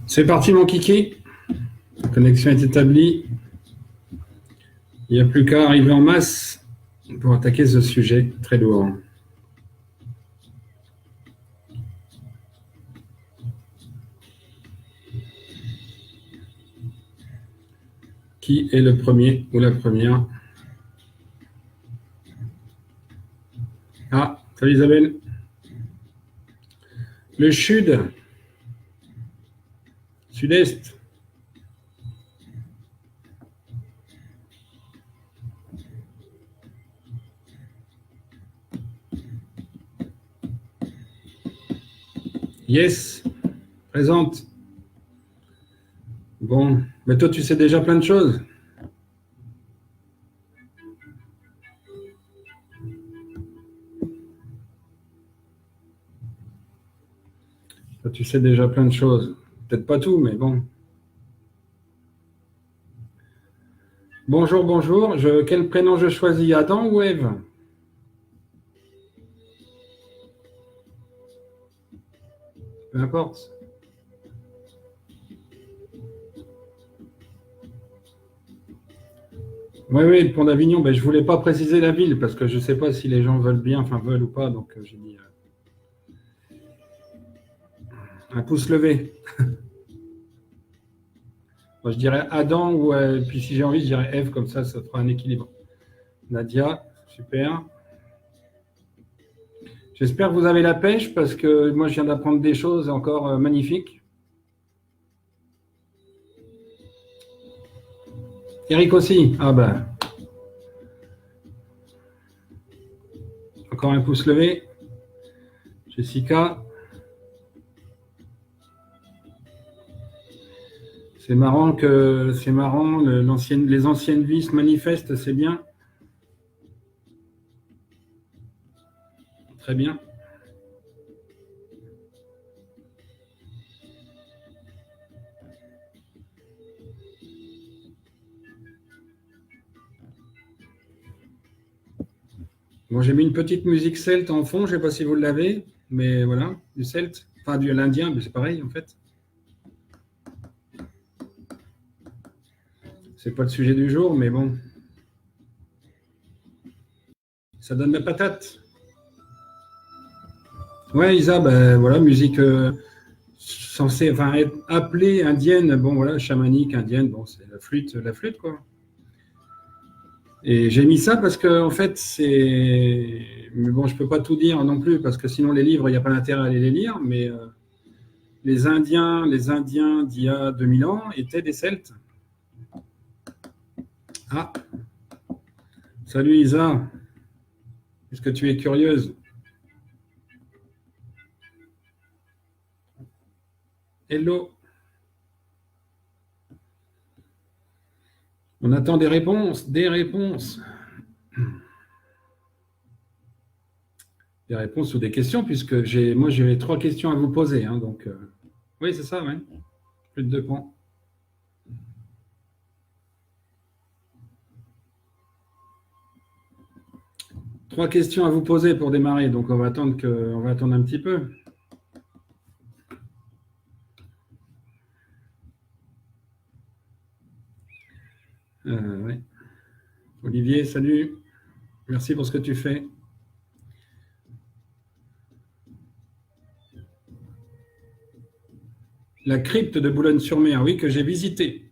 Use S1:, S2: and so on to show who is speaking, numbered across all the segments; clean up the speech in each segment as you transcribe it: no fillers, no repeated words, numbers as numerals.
S1: C'est parti mon kiki. La connexion est établie. Il n'y a plus qu'à arriver en masse pour attaquer ce sujet très lourd. Qui est le premier ou la première? Ah, salut Isabelle. Le sud. Sud-est. Yes. Présente. Bon, mais toi tu sais déjà plein de choses. Toi, tu sais déjà plein de choses. Peut-être pas tout, mais bon. Bonjour, bonjour. Quel prénom je choisis, Adam ou Ève? Peu importe. Oui, oui, le pont d'Avignon. Ben, je ne voulais pas préciser la ville parce que je ne sais pas si les gens veulent bien, enfin veulent ou pas. Donc j'ai mis un pouce levé. Moi, je dirais Adam ou puis si j'ai envie, je dirais Ève, comme ça fera un équilibre. Nadia, super. J'espère que vous avez la pêche parce que moi, je viens d'apprendre des choses encore magnifiques. Eric aussi. Ah ben. Encore un pouce levé. Jessica. C'est marrant, les anciennes vies se manifestent, c'est bien. Très bien. Bon, j'ai mis une petite musique celte en fond, je ne sais pas si vous l'avez, mais voilà, du celte, enfin du l'indien, mais c'est pareil en fait. C'est pas le sujet du jour, mais bon. Ça donne la patate. Ouais, Isa, ben voilà, musique censée, enfin être appelée indienne, bon voilà, chamanique, indienne, bon, c'est la flûte quoi. Et j'ai mis ça parce que en fait, mais bon, je peux pas tout dire non plus parce que sinon les livres, il n'y a pas d'intérêt à aller les lire, mais les Indiens d'il y a 2000 ans étaient des Celtes. Ah, salut Isa, puisque tu es curieuse. Hello. On attend des réponses, des réponses. Des réponses ou des questions, puisque moi j'ai 3 questions à vous poser. Hein, donc, oui, c'est ça, oui. Plus de 2 points. Trois questions à vous poser pour démarrer, donc on va attendre un petit peu. Ouais. Olivier, salut. Merci pour ce que tu fais. La crypte de Boulogne-sur-Mer, oui, que j'ai visitée.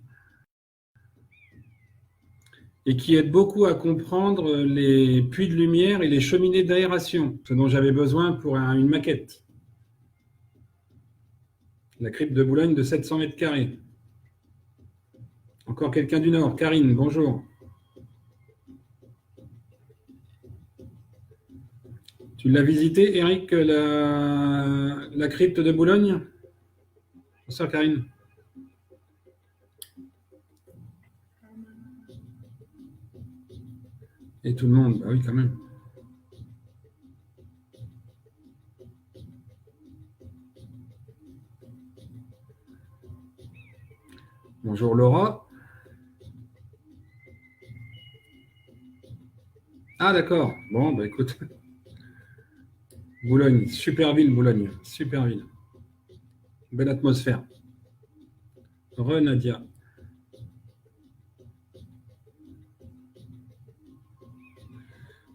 S1: Et qui aide beaucoup à comprendre les puits de lumière et les cheminées d'aération, ce dont j'avais besoin pour une maquette. La crypte de Boulogne de 700 mètres carrés. Encore quelqu'un du Nord. Karine, bonjour. Tu l'as visité, Eric, la crypte de Boulogne? Bonsoir, Karine. Et tout le monde, bah oui, quand même. Bonjour, Laura. Ah, d'accord. Bon, bah écoute, Boulogne, super ville, Boulogne, super ville. Belle atmosphère. Nadia.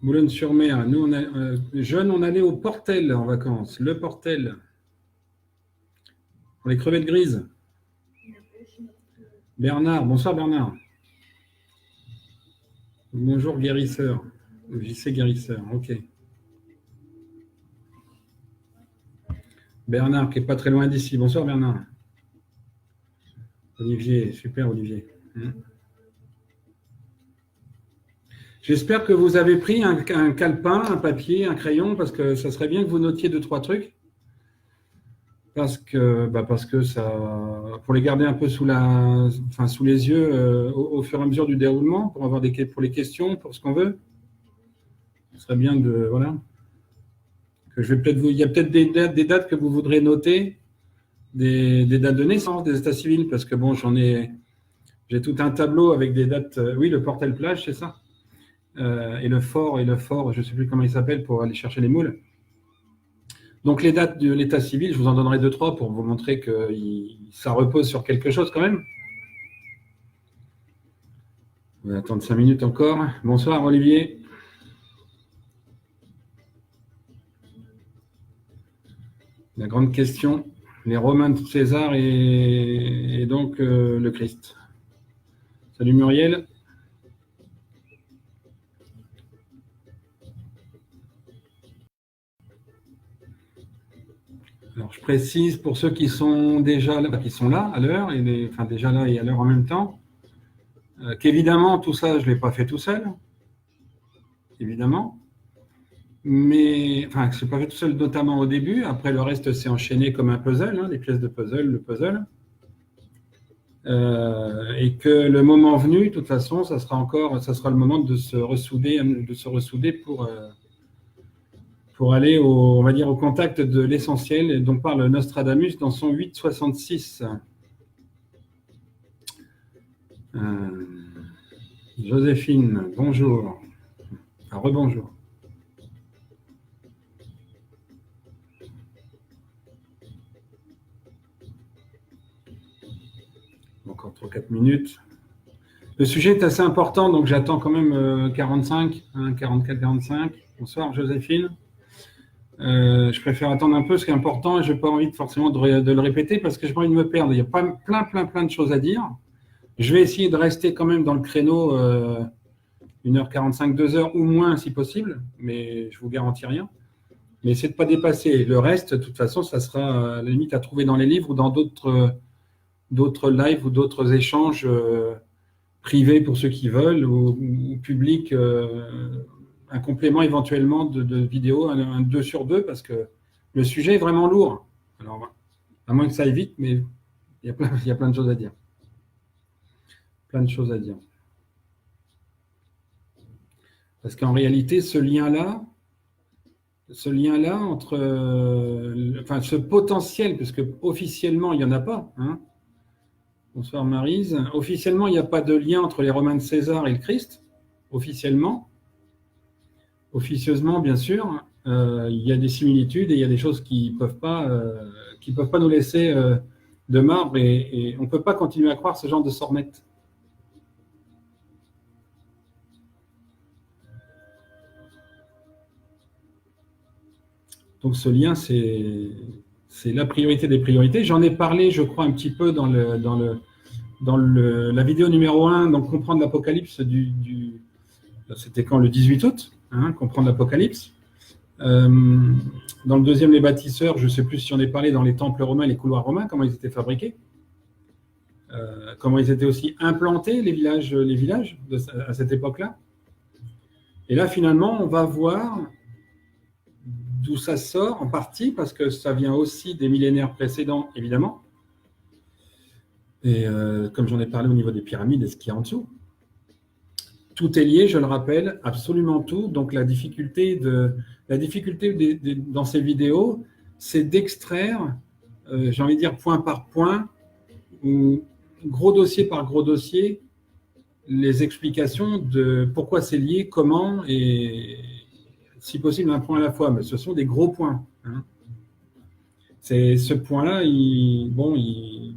S1: Boulogne-sur-Mer. Nous, jeunes, on allait au Portel en vacances. Le Portel. Pour les crevettes grises. Bernard. Bonsoir, Bernard. Bonjour, guérisseur. JC guérisseur. OK. Bernard, qui n'est pas très loin d'ici. Bonsoir, Bernard. Olivier. Super, Olivier. J'espère que vous avez pris un calepin, un papier, un crayon, parce que ça serait bien que vous notiez 2-3 trucs. Parce que ça, pour les garder un peu sous les yeux au fur et à mesure du déroulement, pour les questions, pour ce qu'on veut. Ce serait bien voilà. Que je vais il y a peut-être des dates que vous voudrez noter, des dates de naissance des états civils, parce que bon, j'ai tout un tableau avec des dates. Oui, le Portel Plage, c'est ça. Et le fort, je ne sais plus comment il s'appelle pour aller chercher les moules. Donc les dates de l'état civil, je vous en donnerai 2-3 pour vous montrer que ça repose sur quelque chose quand même. On va attendre 5 minutes encore. Bonsoir Olivier. La grande question, les Romains de César et donc le Christ. Salut Muriel. Alors, je précise pour ceux qui sont déjà là, qui sont là à l'heure, déjà là et à l'heure en même temps, qu'évidemment, tout ça, je ne l'ai pas fait tout seul, évidemment. Mais, je ne l'ai pas fait tout seul, notamment au début. Après, le reste s'est enchaîné comme un puzzle, les pièces de puzzle, le puzzle. Et que le moment venu, de toute façon, ça sera le moment de se ressouder pour aller on va dire, au contact de l'essentiel dont parle Nostradamus dans son 8,66. Joséphine, bonjour. Rebonjour. Encore 3-4 minutes. Le sujet est assez important, donc j'attends quand même 45, 44-45. Bonsoir Joséphine. Je préfère attendre un peu, ce qui est important, et je n'ai pas envie forcément de le répéter parce que je n'ai pas envie de me perdre. Il y a plein de choses à dire. Je vais essayer de rester quand même dans le créneau 1h45, 2h ou moins si possible, mais je ne vous garantis rien. Mais c'est de ne pas dépasser. Le reste, de toute façon, ça sera à la limite à trouver dans les livres ou dans d'autres lives ou d'autres échanges privés pour ceux qui veulent ou publics. Un complément éventuellement de vidéo, un 2 sur 2, parce que le sujet est vraiment lourd. Alors, à moins que ça aille vite, mais il y a plein de choses à dire. Plein de choses à dire. Parce qu'en réalité, ce lien-là entre... ce potentiel, parce que officiellement, il n'y en a pas. Hein. Bonsoir Maryse. Officiellement, il n'y a pas de lien entre les Romains de César et le Christ. Officiellement. Officieusement, bien sûr, il y a des similitudes et il y a des choses qui peuvent pas nous laisser de marbre et on ne peut pas continuer à croire ce genre de sornettes. Donc ce lien, c'est la priorité des priorités. J'en ai parlé, je crois, un petit peu dans la vidéo numéro 1, donc comprendre l'Apocalypse c'était quand, le 18 août, comprendre l'Apocalypse. Dans le deuxième, les bâtisseurs, je ne sais plus si j'en ai parlé dans les temples romains, les couloirs romains, comment ils étaient fabriqués, comment ils étaient aussi implantés, les villages à cette époque-là. Et là, finalement, on va voir d'où ça sort, en partie, parce que ça vient aussi des millénaires précédents, évidemment. Et comme j'en ai parlé au niveau des pyramides et ce qu'il y a en dessous. Tout est lié, je le rappelle, absolument tout. Donc la difficulté dans ces vidéos, c'est d'extraire, j'ai envie de dire point par point, ou gros dossier par gros dossier, les explications de pourquoi c'est lié, comment, et si possible un point à la fois. Mais ce sont des gros points. Hein. C'est ce point-là, je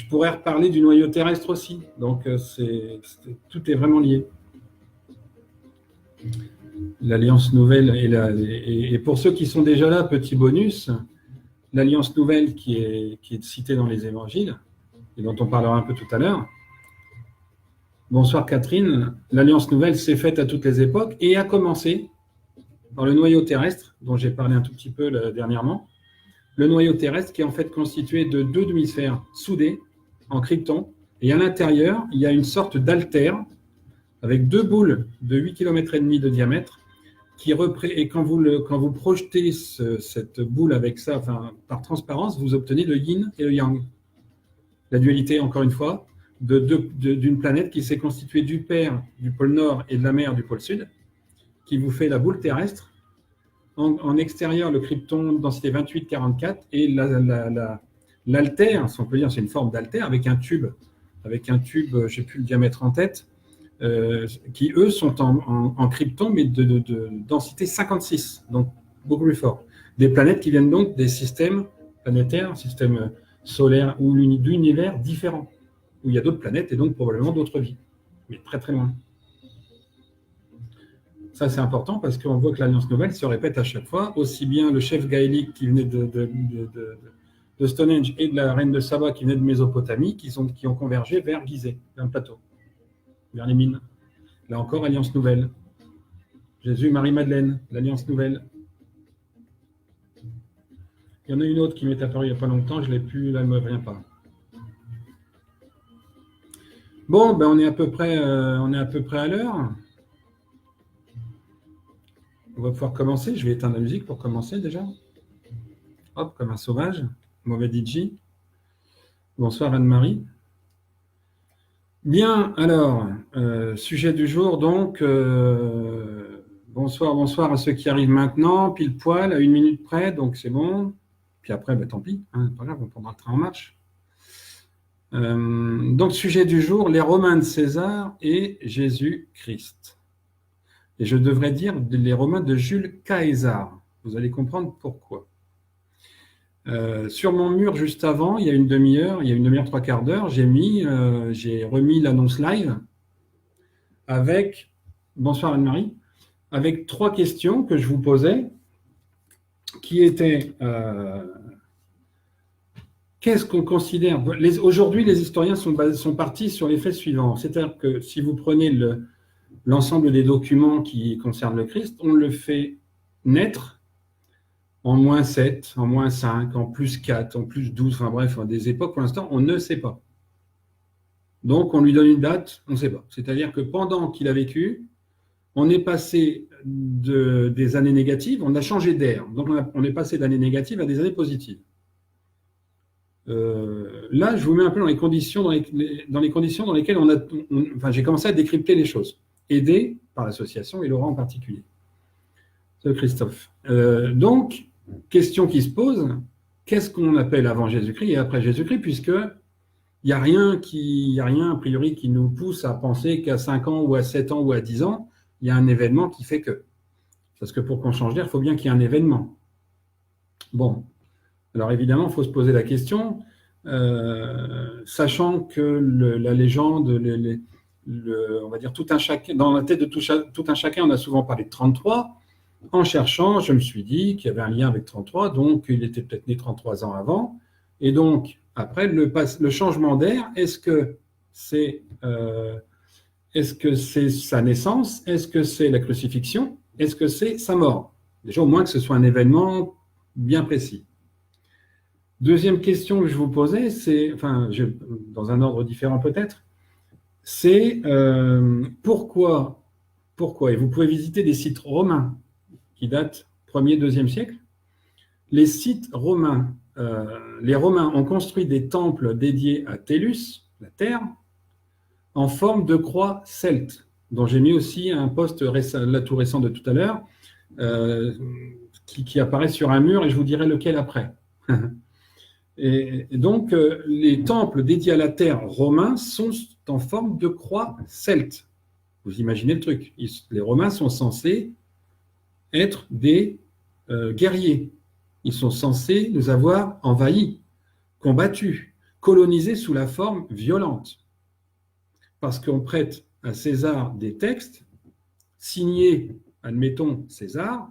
S1: pourrais reparler du noyau terrestre aussi. Donc, tout est vraiment lié. L'Alliance nouvelle, et pour ceux qui sont déjà là, petit bonus, l'Alliance nouvelle qui est citée dans les évangiles, et dont on parlera un peu tout à l'heure. Bonsoir Catherine. L'Alliance nouvelle s'est faite à toutes les époques et a commencé dans le noyau terrestre, dont j'ai parlé un tout petit peu dernièrement. Le noyau terrestre qui est en fait constitué de 2 demi-sphères soudées en krypton. Et à l'intérieur, il y a une sorte d'altère avec 2 boules de 8,5 km de diamètre. Et quand vous projetez cette boule avec ça, enfin, par transparence, vous obtenez le yin et le yang. La dualité, encore une fois, d'une planète qui s'est constituée du père du pôle nord et de la mère du pôle sud, qui vous fait la boule terrestre. En extérieur, le krypton densité 28-44 et l'altère, si on peut dire, c'est une forme d'altère avec un tube, je n'ai plus le diamètre en tête, qui eux sont en krypton mais de densité 56, donc beaucoup plus fort. Des planètes qui viennent donc des systèmes planétaires, systèmes solaires ou d'univers différents, où il y a d'autres planètes et donc probablement d'autres vies, mais très très loin. Ça, c'est important parce qu'on voit que l'Alliance nouvelle se répète à chaque fois, aussi bien le chef gaélique qui venait de Stonehenge et de la reine de Saba qui venait de Mésopotamie, qui ont convergé vers Gizeh, vers le plateau, vers les mines. Là encore, Alliance nouvelle. Jésus, Marie-Madeleine, l'Alliance nouvelle. Il y en a une autre qui m'est apparue il n'y a pas longtemps, je ne l'ai plus, là, elle ne me revient pas. Bon, ben on est à peu près à l'heure. On va pouvoir commencer. Je vais éteindre la musique pour commencer déjà. Hop, comme un sauvage. Mauvais DJ. Bonsoir Anne-Marie. Bien, alors, sujet du jour, donc, bonsoir à ceux qui arrivent maintenant, pile poil, à 1 minute près, donc c'est bon. Puis après, ben, tant pis, hein, pas grave, on prendra le train en marche. Donc, sujet du jour, les Romains de César et Jésus-Christ. Et je devrais dire les Romains de Jules Caesar. Vous allez comprendre pourquoi. Sur mon mur, juste avant, il y a une demi-heure, 3/4 d'heure, j'ai remis l'annonce live avec, bonsoir Anne-Marie, avec 3 questions que je vous posais, qui étaient, qu'est-ce qu'on considère, aujourd'hui les historiens sont partis sur les faits suivants, c'est-à-dire que si vous prenez l'ensemble des documents qui concernent le Christ, on le fait naître en -7, en -5, en +4, en +12, enfin bref, des époques, pour l'instant, on ne sait pas. Donc, on lui donne une date, on ne sait pas. C'est-à-dire que pendant qu'il a vécu, on est passé des années négatives, on a changé d'ère. Donc, on est passé d'années négatives à des années positives. Là, je vous mets un peu dans les conditions dans lesquelles j'ai commencé à décrypter les choses, aidé par l'association et Laurent en particulier. C'est Christophe. Donc, question qui se pose, qu'est-ce qu'on appelle avant Jésus-Christ et après Jésus-Christ, puisque il n'y a rien, a priori, qui nous pousse à penser qu'à 5 ans ou à 7 ans ou à 10 ans, il y a un événement qui fait que. Parce que pour qu'on change d'air, il faut bien qu'il y ait un événement. Bon, alors évidemment, il faut se poser la question, sachant que la légende, on va dire tout un chacun, dans la tête de tout un chacun, on a souvent parlé de 33. En cherchant, je me suis dit qu'il y avait un lien avec 33, donc il était peut-être né 33 ans avant. Et donc, après, le changement d'air, est-ce que c'est sa naissance? Est-ce que c'est la crucifixion? Est-ce que c'est sa mort? Déjà, au moins que ce soit un événement bien précis. Deuxième question que je vous posais, dans un ordre différent peut-être, c'est pourquoi, et vous pouvez visiter des sites romains qui datent 1er, 2e siècle. Les sites romains, les Romains ont construit des temples dédiés à Tellus, la terre, en forme de croix celte, dont j'ai mis aussi un post tout récent de tout à l'heure, qui apparaît sur un mur, et je vous dirai lequel après. Et donc, les temples dédiés à la terre romains sont en forme de croix celte. Vous imaginez le truc. Les Romains sont censés être des guerriers. Ils sont censés nous avoir envahis, combattus, colonisés sous la forme violente. Parce qu'on prête à César des textes signés, admettons, César.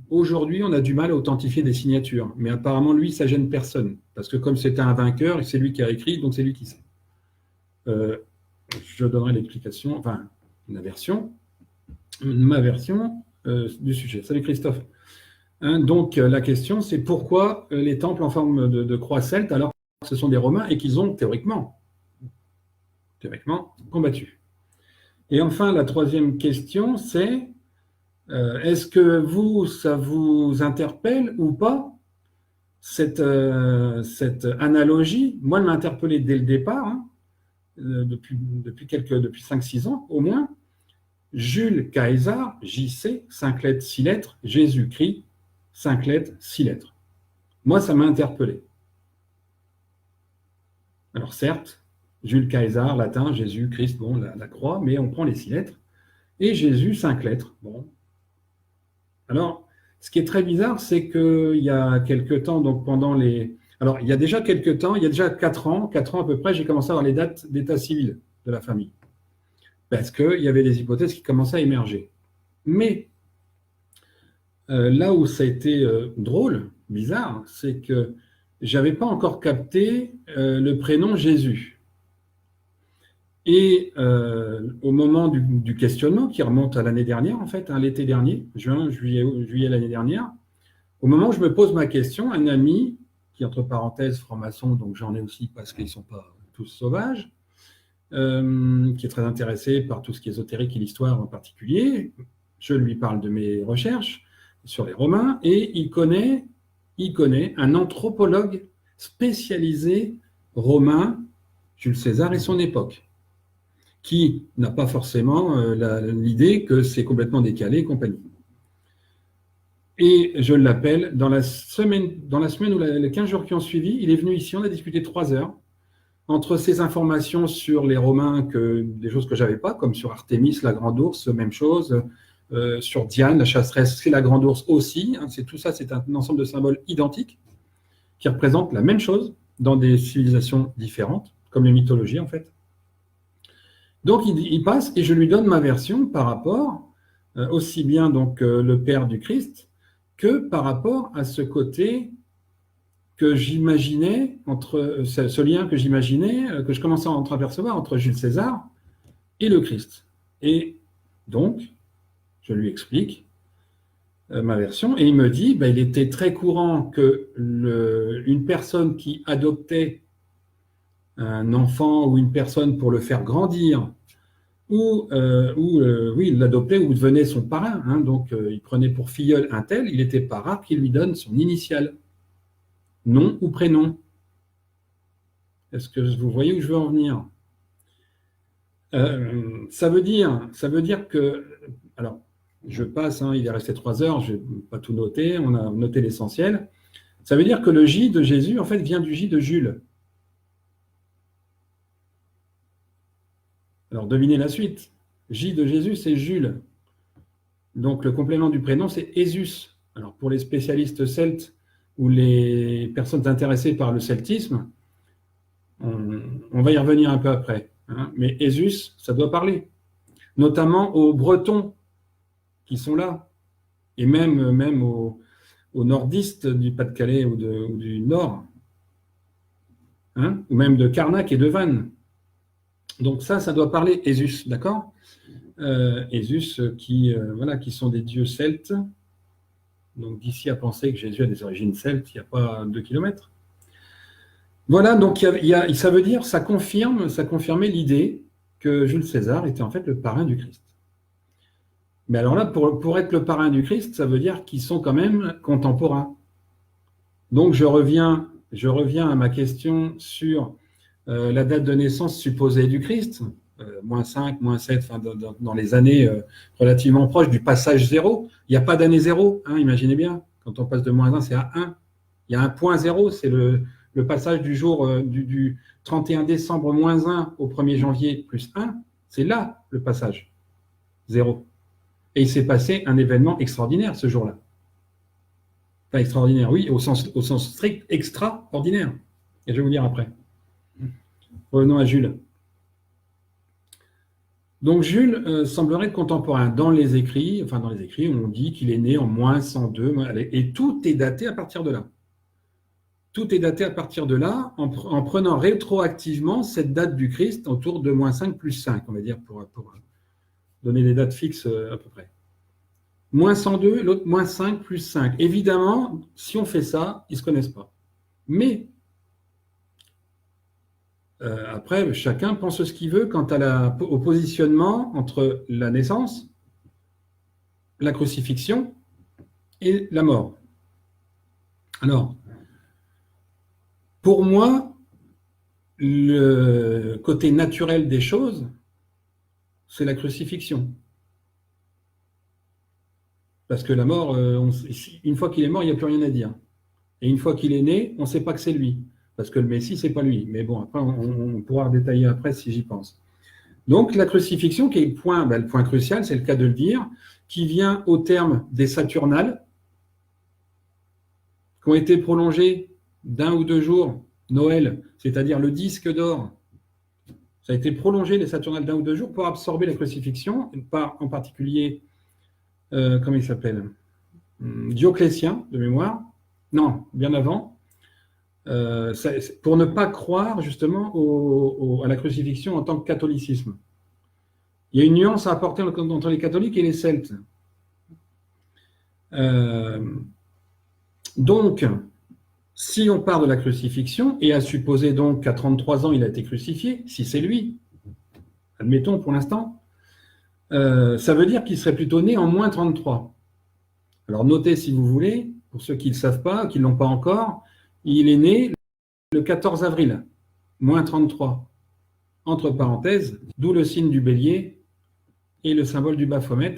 S1: Aujourd'hui, on a du mal à authentifier des signatures, mais apparemment, lui, ça gêne personne. Parce que comme c'était un vainqueur, c'est lui qui a écrit, donc c'est lui qui sait. Je donnerai l'explication, enfin, ma version du sujet. Salut Christophe. Hein, donc, la question, c'est pourquoi les temples en forme de croix celte, alors que ce sont des Romains et qu'ils ont théoriquement combattu. Et enfin, la troisième question, c'est est-ce que ça vous interpelle ou pas, cette analogie? Moi, elle m'a interpellé dès le départ, hein, depuis 5-6 ans au moins. Jules Caesar, JC, 5 lettres, 6 lettres, Jésus-Christ, 5 lettres, 6 lettres. Moi, ça m'a interpellé. Alors certes, Jules Caesar, latin, Jésus, Christ, bon, la croix, mais on prend les 6 lettres. Et Jésus, 5 lettres. Bon. Alors, ce qui est très bizarre, c'est qu'il y a quelques temps, donc pendant les... Alors, il y a déjà quelques temps, il y a déjà 4 ans à peu près, j'ai commencé à avoir les dates d'état civil de la famille. Parce qu'il y avait des hypothèses qui commençaient à émerger. Mais là où ça a été drôle, bizarre, c'est que je n'avais pas encore capté le prénom Jésus. Et au moment du questionnement, qui remonte à l'année dernière, en fait, hein, l'été dernier, juillet l'année dernière, au moment où je me pose ma question, un ami, qui entre parenthèses franc-maçon, donc j'en ai aussi parce qu'ils ne sont pas tous sauvages, qui est très intéressé par tout ce qui est ésotérique et l'histoire en particulier, je lui parle de mes recherches sur les Romains, et il connaît un anthropologue spécialisé romain, Jules César et son époque, qui n'a pas forcément l'idée que c'est complètement décalé et compagnie. Et je l'appelle, dans la semaine ou les 15 jours qui ont suivi, il est venu ici, on a discuté 3 heures, entre ces informations sur les Romains, des choses que je n'avais pas, comme sur Artémis, la grande ours, même chose, sur Diane, la chasseresse, c'est la grande ours aussi, hein, tout ça, c'est un ensemble de symboles identiques qui représentent la même chose dans des civilisations différentes, comme les mythologies en fait. Donc il passe et je lui donne ma version par rapport, aussi bien donc le Père du Christ, que par rapport à ce côté que j'imaginais, entre ce lien que j'imaginais, que je commençais à entreapercevoir entre Jules César et le Christ. Et donc, je lui explique ma version, et il me dit, il était très courant que une personne qui adoptait un enfant ou une personne pour le faire grandir, ou il l'adoptait ou devenait son parrain, hein, donc il prenait pour filleul un tel, il n'était pas rare qu'il lui donne son initiale, nom ou prénom. Est-ce que vous voyez où je veux en venir? Ça veut dire que... Alors, je passe, hein, il est resté 3 heures, je n'ai pas tout noté, on a noté l'essentiel. Ça veut dire que le J de Jésus, en fait, vient du J de Jules. Alors, devinez la suite. J de Jésus, c'est Jules. Donc, le complément du prénom, c'est Jésus. Alors, pour les spécialistes celtes ou les personnes intéressées par le celtisme, on va y revenir un peu après. Hein, mais Jésus, ça doit parler. Notamment aux Bretons qui sont là. Et même aux nordistes du Pas-de-Calais ou du Nord. Hein, ou même de Carnac et de Vannes. Donc ça doit parler Jésus, d'accord? Jésus qui sont des dieux celtes. Donc d'ici à penser que Jésus a des origines celtes, il n'y a pas 2 kilomètres. Voilà, donc ça veut dire, ça confirmait l'idée que Jules César était en fait le parrain du Christ. Mais alors là, pour être le parrain du Christ, ça veut dire qu'ils sont quand même contemporains. Donc je reviens à ma question sur la date de naissance supposée du Christ, -5, -7, enfin, dans les années relativement proches du passage 0. Il n'y a pas d'année 0, hein, imaginez bien. Quand on passe de -1, c'est à 1. Il y a un point zéro, c'est le passage du jour du 31 décembre moins 1 au 1er janvier plus 1. C'est là le passage, zéro. Et il s'est passé un événement extraordinaire ce jour-là. Pas extraordinaire, oui, au sens strict extraordinaire. Et je vais vous dire après. Revenons à Jules. Donc Jules semblerait être contemporain. Dans les écrits, on dit qu'il est né en moins 102, et tout est daté à partir de là. Tout est daté à partir de là, en prenant rétroactivement cette date du Christ autour de moins 5 plus 5, on va dire, pour donner des dates fixes à peu près. Moins 102, l'autre moins 5 plus 5. Évidemment, si on fait ça, ils ne se connaissent pas. Mais après, chacun pense ce qu'il veut quant au positionnement entre la naissance, la crucifixion et la mort. Alors, pour moi, le côté naturel des choses, c'est la crucifixion. Parce que la mort, une fois qu'il est mort, il n'y a plus rien à dire. Et une fois qu'il est né, on ne sait pas que c'est lui. Parce que le Messie, ce n'est pas lui. Mais bon, après, on pourra détailler après si j'y pense. Donc, la crucifixion, qui est le point crucial, c'est le cas de le dire, qui vient au terme des Saturnales, qui ont été prolongées d'1 ou 2 jours, Noël, c'est-à-dire le disque d'or. Ça a été prolongé, les Saturnales, d'1 ou 2 jours, pour absorber la crucifixion, en particulier, comment il s'appelle, Dioclétien, de mémoire. Non, bien avant. Pour ne pas croire justement à la crucifixion en tant que catholicisme. Il y a une nuance à apporter entre les catholiques et les celtes. Donc, si on part de la crucifixion, et à supposer donc qu'à 33 ans il a été crucifié, si c'est lui, admettons pour l'instant, ça veut dire qu'il serait plutôt né en moins 33. Alors notez si vous voulez, pour ceux qui ne le savent pas, qui ne l'ont pas encore, il est né le 14 avril, moins 33, entre parenthèses, d'où le signe du bélier et le symbole du Baphomet.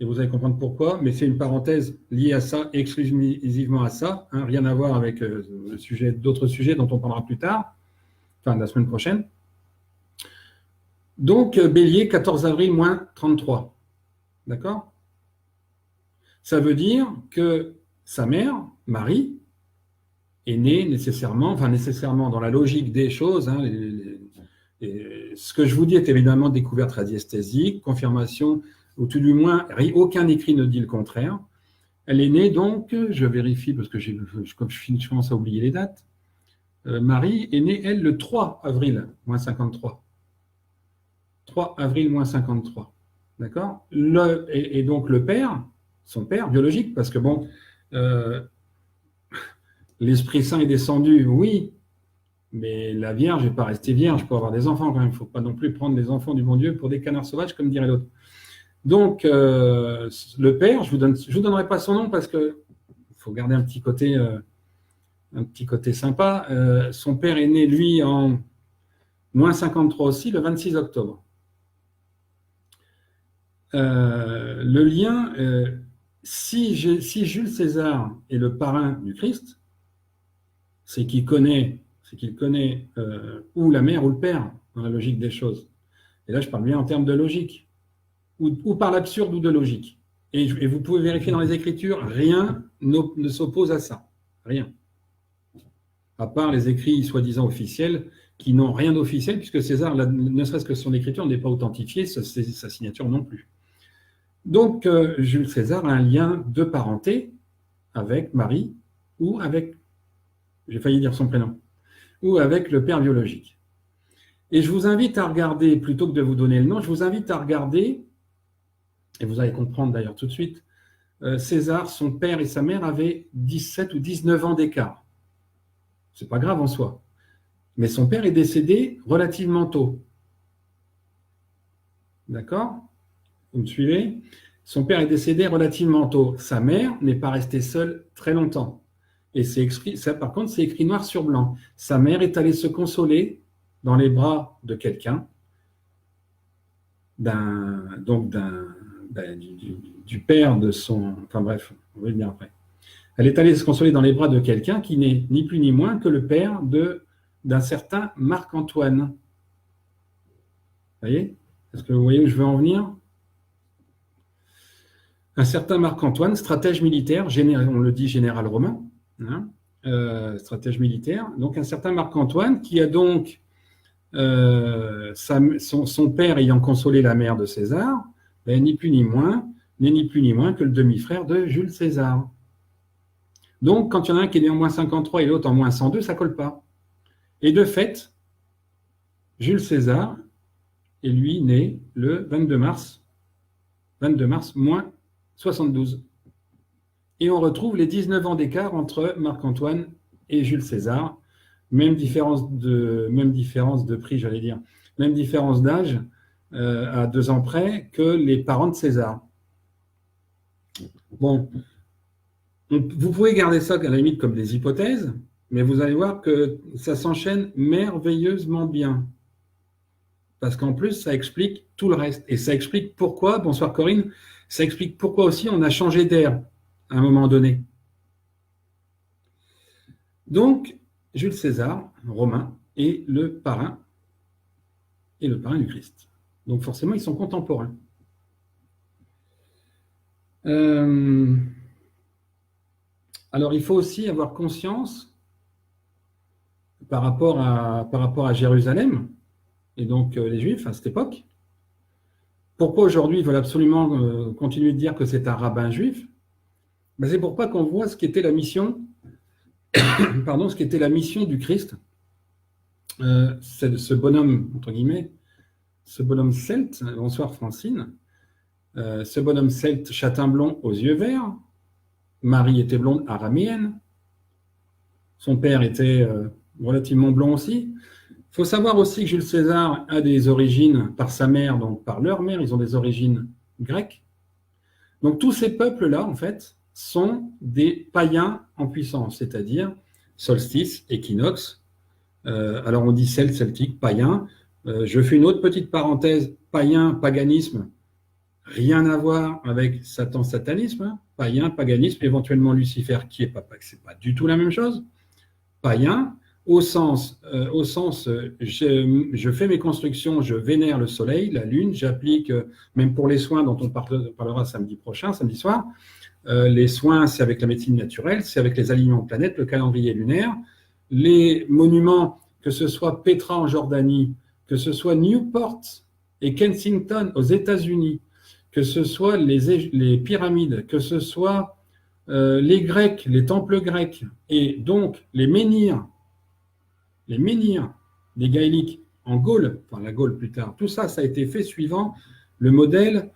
S1: Et vous allez comprendre pourquoi, mais c'est une parenthèse liée à ça, exclusivement à ça, hein, rien à voir avec d'autres sujets dont on parlera plus tard, enfin la semaine prochaine. Donc, bélier, 14 avril, moins 33. D'accord ? Ça veut dire que sa mère, Marie, est née nécessairement dans la logique des choses. Hein, ce que je vous dis est évidemment découverte radiesthésique, confirmation, ou tout du moins, aucun écrit ne dit le contraire. Elle est née donc, je vérifie parce que comme je commence à oublier les dates, Marie est née, elle, le 3 avril, moins 53. 3 avril, moins 53. D'accord ? Et donc le père, son père biologique, parce que bon, l'Esprit Saint est descendu, oui, mais la Vierge n'est pas restée vierge pour avoir des enfants quand même. Il ne faut pas non plus prendre les enfants du bon Dieu pour des canards sauvages, comme dirait l'autre. Donc, le père, je vous donnerai pas son nom parce que faut garder un petit côté sympa. Son père est né, lui, en moins 53 aussi, le 26 octobre. Le lien, si Jules César est le parrain du Christ, c'est qu'il connaît ou la mère ou le père dans la logique des choses. Et là, je parle bien en termes de logique, ou par l'absurde ou de logique. Et vous pouvez vérifier dans les Écritures, rien ne s'oppose à ça. Rien. À part les écrits soi-disant officiels, qui n'ont rien d'officiel, puisque César, ne serait-ce que son écriture, n'est pas authentifiée, sa signature non plus. Donc, Jules César a un lien de parenté avec Marie, ou avec, j'ai failli dire son prénom, ou avec le père biologique. Et je vous invite à regarder, plutôt que de vous donner le nom, je vous invite à regarder, et vous allez comprendre d'ailleurs tout de suite, César, son père et sa mère avaient 17 ou 19 ans d'écart. C'est pas grave en soi. Mais son père est décédé relativement tôt. D'accord ? Vous me suivez ? Son père est décédé relativement tôt. Sa mère n'est pas restée seule très longtemps. Et c'est écrit, ça, par contre, c'est écrit noir sur blanc. Sa mère est allée se consoler dans les bras de quelqu'un, du père de son... Enfin bref, on va y venir après. Elle est allée se consoler dans les bras de quelqu'un qui n'est ni plus ni moins que le père d'un certain Marc-Antoine. Vous voyez? Est-ce que vous voyez où je veux en venir? Un certain Marc-Antoine, stratège militaire, on le dit général romain, hein, stratège militaire. Donc un certain Marc-Antoine qui a donc son père ayant consolé la mère de César, ben, n'est ni plus ni moins que le demi-frère de Jules César. Donc quand il y en a un qui est né en moins 53 et l'autre en moins 102, ça ne colle pas. Et de fait, Jules César est lui né le 22 mars moins 72. Et on retrouve les 19 ans d'écart entre Marc-Antoine et Jules César. Même différence de prix, j'allais dire. Même différence d'âge à 2 ans près que les parents de César. Bon, vous pouvez garder ça à la limite comme des hypothèses, mais vous allez voir que ça s'enchaîne merveilleusement bien. Parce qu'en plus, ça explique tout le reste. Et ça explique pourquoi, bonsoir Corinne, ça explique pourquoi aussi on a changé d'air à un moment donné. Donc, Jules César, romain, est le parrain du Christ. Donc forcément, ils sont contemporains. Alors, il faut aussi avoir conscience par rapport à Jérusalem, et donc les Juifs à cette époque. Pourquoi aujourd'hui ils veulent absolument continuer de dire que c'est un rabbin juif? Ben, c'est pour pas qu'on voit ce qu'était la mission, ce qu'était la mission du Christ. C'est ce bonhomme, entre guillemets, ce bonhomme celte, bonsoir Francine, ce bonhomme celte châtain blond aux yeux verts, Marie était blonde araméenne, son père était relativement blond aussi. Il faut savoir aussi que Jules César a des origines par sa mère, donc par leur mère, ils ont des origines grecques. Donc tous ces peuples-là, en fait, sont des païens en puissance, c'est-à-dire solstice, équinoxe. Alors on dit celte, celtique, païen. Je fais une autre petite parenthèse, païen, paganisme, rien à voir avec Satan, satanisme. Hein. Païen, paganisme, éventuellement Lucifer, qui est pas, c'est pas du tout la même chose. Païen, au sens je fais mes constructions, je vénère le soleil, la lune, j'applique, même pour les soins dont on parlera samedi soir, les soins, c'est avec la médecine naturelle, c'est avec les alignements de planètes, le calendrier lunaire, les monuments, que ce soit Petra en Jordanie, que ce soit Newport et Kensington aux États-Unis, que ce soit les pyramides, que ce soit les Grecs, les temples grecs, et donc les menhirs, les gaéliques en Gaule, enfin la Gaule plus tard, tout ça, ça a été fait suivant le modèle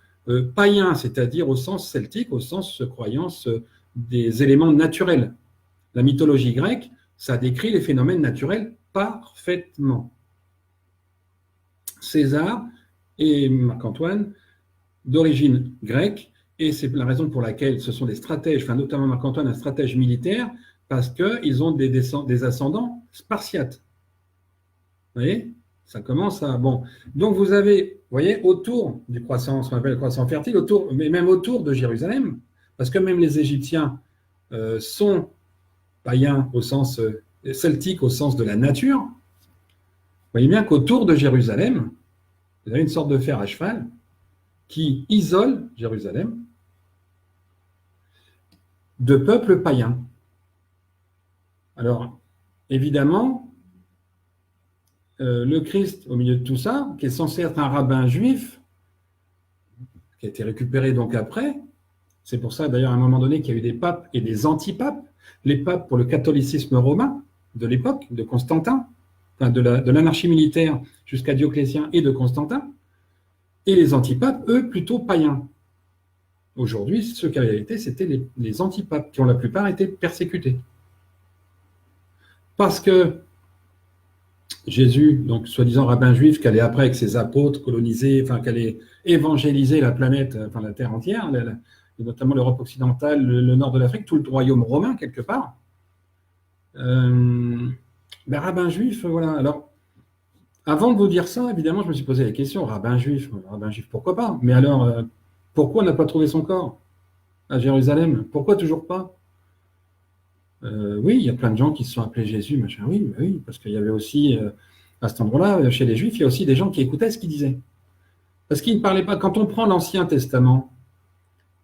S1: païen, c'est-à-dire au sens celtique, au sens croyance des éléments naturels. La mythologie grecque, ça décrit les phénomènes naturels parfaitement. César et Marc-Antoine, d'origine grecque, et c'est la raison pour laquelle ce sont des stratèges, enfin notamment Marc-Antoine, un stratège militaire, parce qu'ils ont des ascendants spartiates. Vous voyez? Ça commence à... Bon. Donc vous avez, vous voyez, autour du croissant, ce qu'on appelle le croissant fertile, mais même autour de Jérusalem, parce que même les Égyptiens sont païens au sens celtique, au sens de la nature. Vous voyez bien qu'autour de Jérusalem, vous avez une sorte de fer à cheval qui isole Jérusalem de peuples païens. Alors, évidemment, le Christ, au milieu de tout ça, qui est censé être un rabbin juif, qui a été récupéré donc après, c'est pour ça d'ailleurs à un moment donné qu'il y a eu des papes et des antipapes, les papes pour le catholicisme romain de l'époque, de Constantin, enfin de l'anarchie militaire jusqu'à Dioclétien et de Constantin, et les antipapes, eux, plutôt païens. Aujourd'hui, ceux qui avaient été, c'était les antipapes, qui ont la plupart été persécutés. Parce que Jésus, donc soi-disant rabbin juif, qui allait après avec ses apôtres coloniser, enfin qui allait évangéliser la planète, enfin la terre entière, et notamment l'Europe occidentale, le nord de l'Afrique, tout le royaume romain quelque part. Rabbin juif, voilà. Alors, avant de vous dire ça, évidemment, je me suis posé la question, rabbin juif, pourquoi pas? Mais alors, pourquoi on n'a pas trouvé son corps à Jérusalem? Pourquoi toujours pas? Oui, il y a plein de gens qui se sont appelés Jésus, machin. Oui, bah oui, parce qu'il y avait aussi, à cet endroit-là, chez les Juifs, il y a aussi des gens qui écoutaient ce qu'il disait. Parce qu'il ne parlait pas. Quand on prend l'Ancien Testament,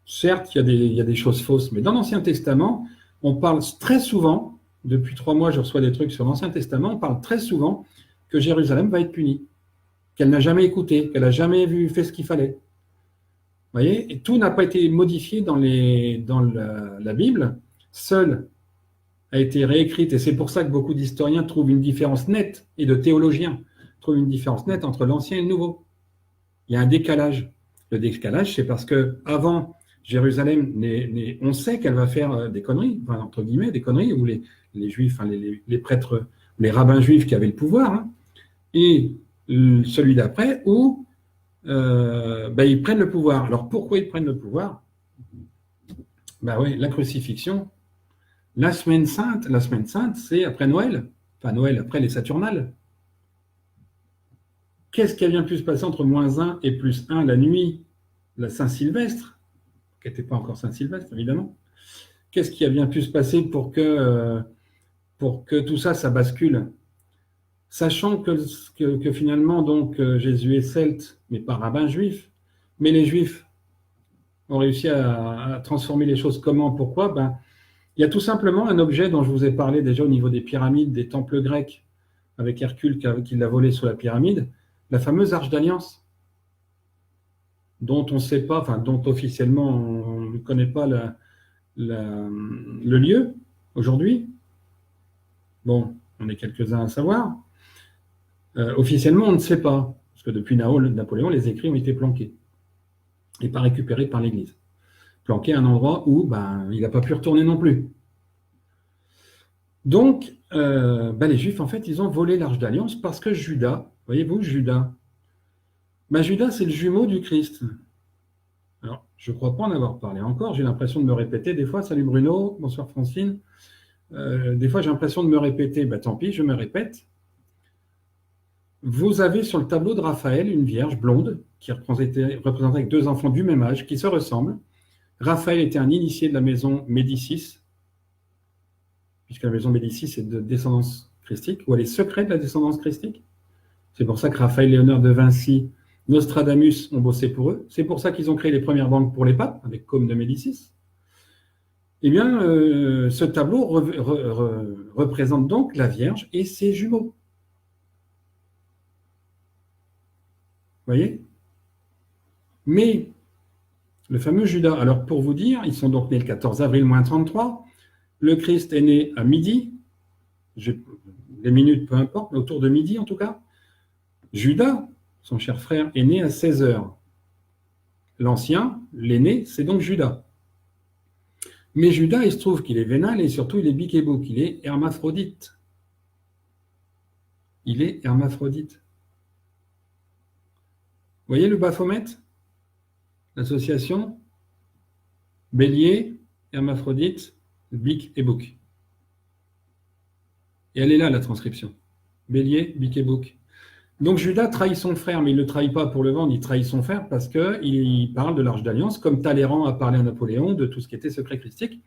S1: certes, il y a des choses fausses, mais dans l'Ancien Testament, on parle très souvent, depuis 3 mois, je reçois des trucs sur l'Ancien Testament, on parle très souvent que Jérusalem va être punie, qu'elle n'a jamais écouté, qu'elle n'a jamais fait ce qu'il fallait. Vous voyez, et tout n'a pas été modifié dans la Bible. Seule a été réécrite, et c'est pour ça que beaucoup d'historiens trouvent une différence nette, et de théologiens trouvent une différence nette entre l'Ancien et le Nouveau. Il y a un décalage. Le décalage, c'est parce que avant Jérusalem, on sait qu'elle va faire des conneries, enfin, entre guillemets, des conneries, où les juifs, enfin, les prêtres, les rabbins juifs qui avaient le pouvoir, hein, et celui d'après, où ils prennent le pouvoir. Alors pourquoi ils prennent le pouvoir? Oui, la crucifixion. La semaine sainte, c'est après Noël. Enfin, Noël, après les Saturnales. Qu'est-ce qui a bien pu se passer entre -1 et +1 la nuit, la Saint-Sylvestre, qui n'était pas encore Saint-Sylvestre, évidemment. Qu'est-ce qui a bien pu se passer pour que tout ça, ça bascule? Sachant que finalement, donc, Jésus est celte, mais pas rabbin juif. Mais les Juifs ont réussi à transformer les choses comment? Pourquoi? Il y a tout simplement un objet dont je vous ai parlé déjà au niveau des pyramides, des temples grecs, avec Hercule qui l'a volé sur la pyramide, la fameuse Arche d'Alliance, dont on ne sait pas, enfin, dont officiellement on ne connaît pas le lieu aujourd'hui. Bon, on est quelques-uns à savoir. Officiellement, on ne sait pas, parce que depuis Napoléon, les écrits ont été planqués et pas récupérés par l'Église. Planqués à un endroit où il n'a pas pu retourner non plus. Donc, les Juifs, en fait, ils ont volé l'Arche d'Alliance parce que Judas, voyez-vous, Judas, Judas, c'est le jumeau du Christ. Alors, je ne crois pas en avoir parlé encore, j'ai l'impression de me répéter des fois. Salut Bruno, bonsoir Francine. Des fois, j'ai l'impression de me répéter. Tant pis, je me répète. Vous avez sur le tableau de Raphaël une vierge blonde qui est représentée avec 2 enfants du même âge qui se ressemblent. Raphaël était un initié de la maison Médicis, puisque la maison Médicis est de descendance christique, ou elle est secrète de la descendance christique. C'est pour ça que Raphaël, Léonard de Vinci, Nostradamus ont bossé pour eux. C'est pour ça qu'ils ont créé les premières banques pour les papes, avec Côme de Médicis. Eh bien, ce tableau représente donc la Vierge et ses jumeaux. Vous voyez? Mais le fameux Judas, alors pour vous dire, ils sont donc nés le 14 avril -33. Le Christ est né à midi. Les minutes, peu importe, mais autour de midi en tout cas. Judas, son cher frère, est né à 16 heures. L'ancien, l'aîné, c'est donc Judas. Mais Judas, il se trouve qu'il est vénal et surtout il est bic et bouc, il est hermaphrodite. Il est hermaphrodite. Vous voyez le Baphomet? L'association Bélier, hermaphrodite, bic et bouc. Et elle est là, la transcription. Bélier, bic et bouc. Donc Judas trahit son frère, mais il ne le trahit pas pour le vendre, il trahit son frère parce qu'il parle de l'Arche d'Alliance, comme Talleyrand a parlé à Napoléon de tout ce qui était secret christique.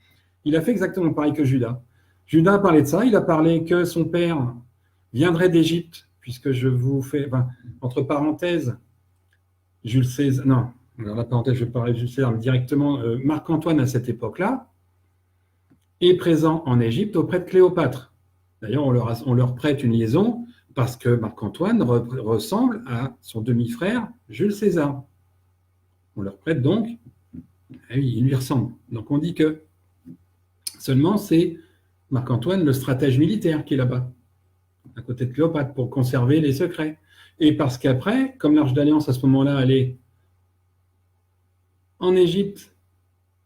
S1: Il a fait exactement pareil que Judas. Judas a parlé de ça, il a parlé que son père viendrait d'Égypte, puisque je vous fais, entre parenthèses, Jules César, non, alors la parenthèse, je parlais de Jules César, mais directement, Marc-Antoine à cette époque-là est présent en Égypte auprès de Cléopâtre. D'ailleurs, on leur prête une liaison parce que Marc-Antoine ressemble à son demi-frère Jules César. On leur prête donc, il lui ressemble. Donc on dit que seulement c'est Marc-Antoine, le stratège militaire, qui est là-bas, à côté de Cléopâtre, pour conserver les secrets. Et parce qu'après, comme l'Arche d'Alliance à ce moment-là, elle est en Égypte,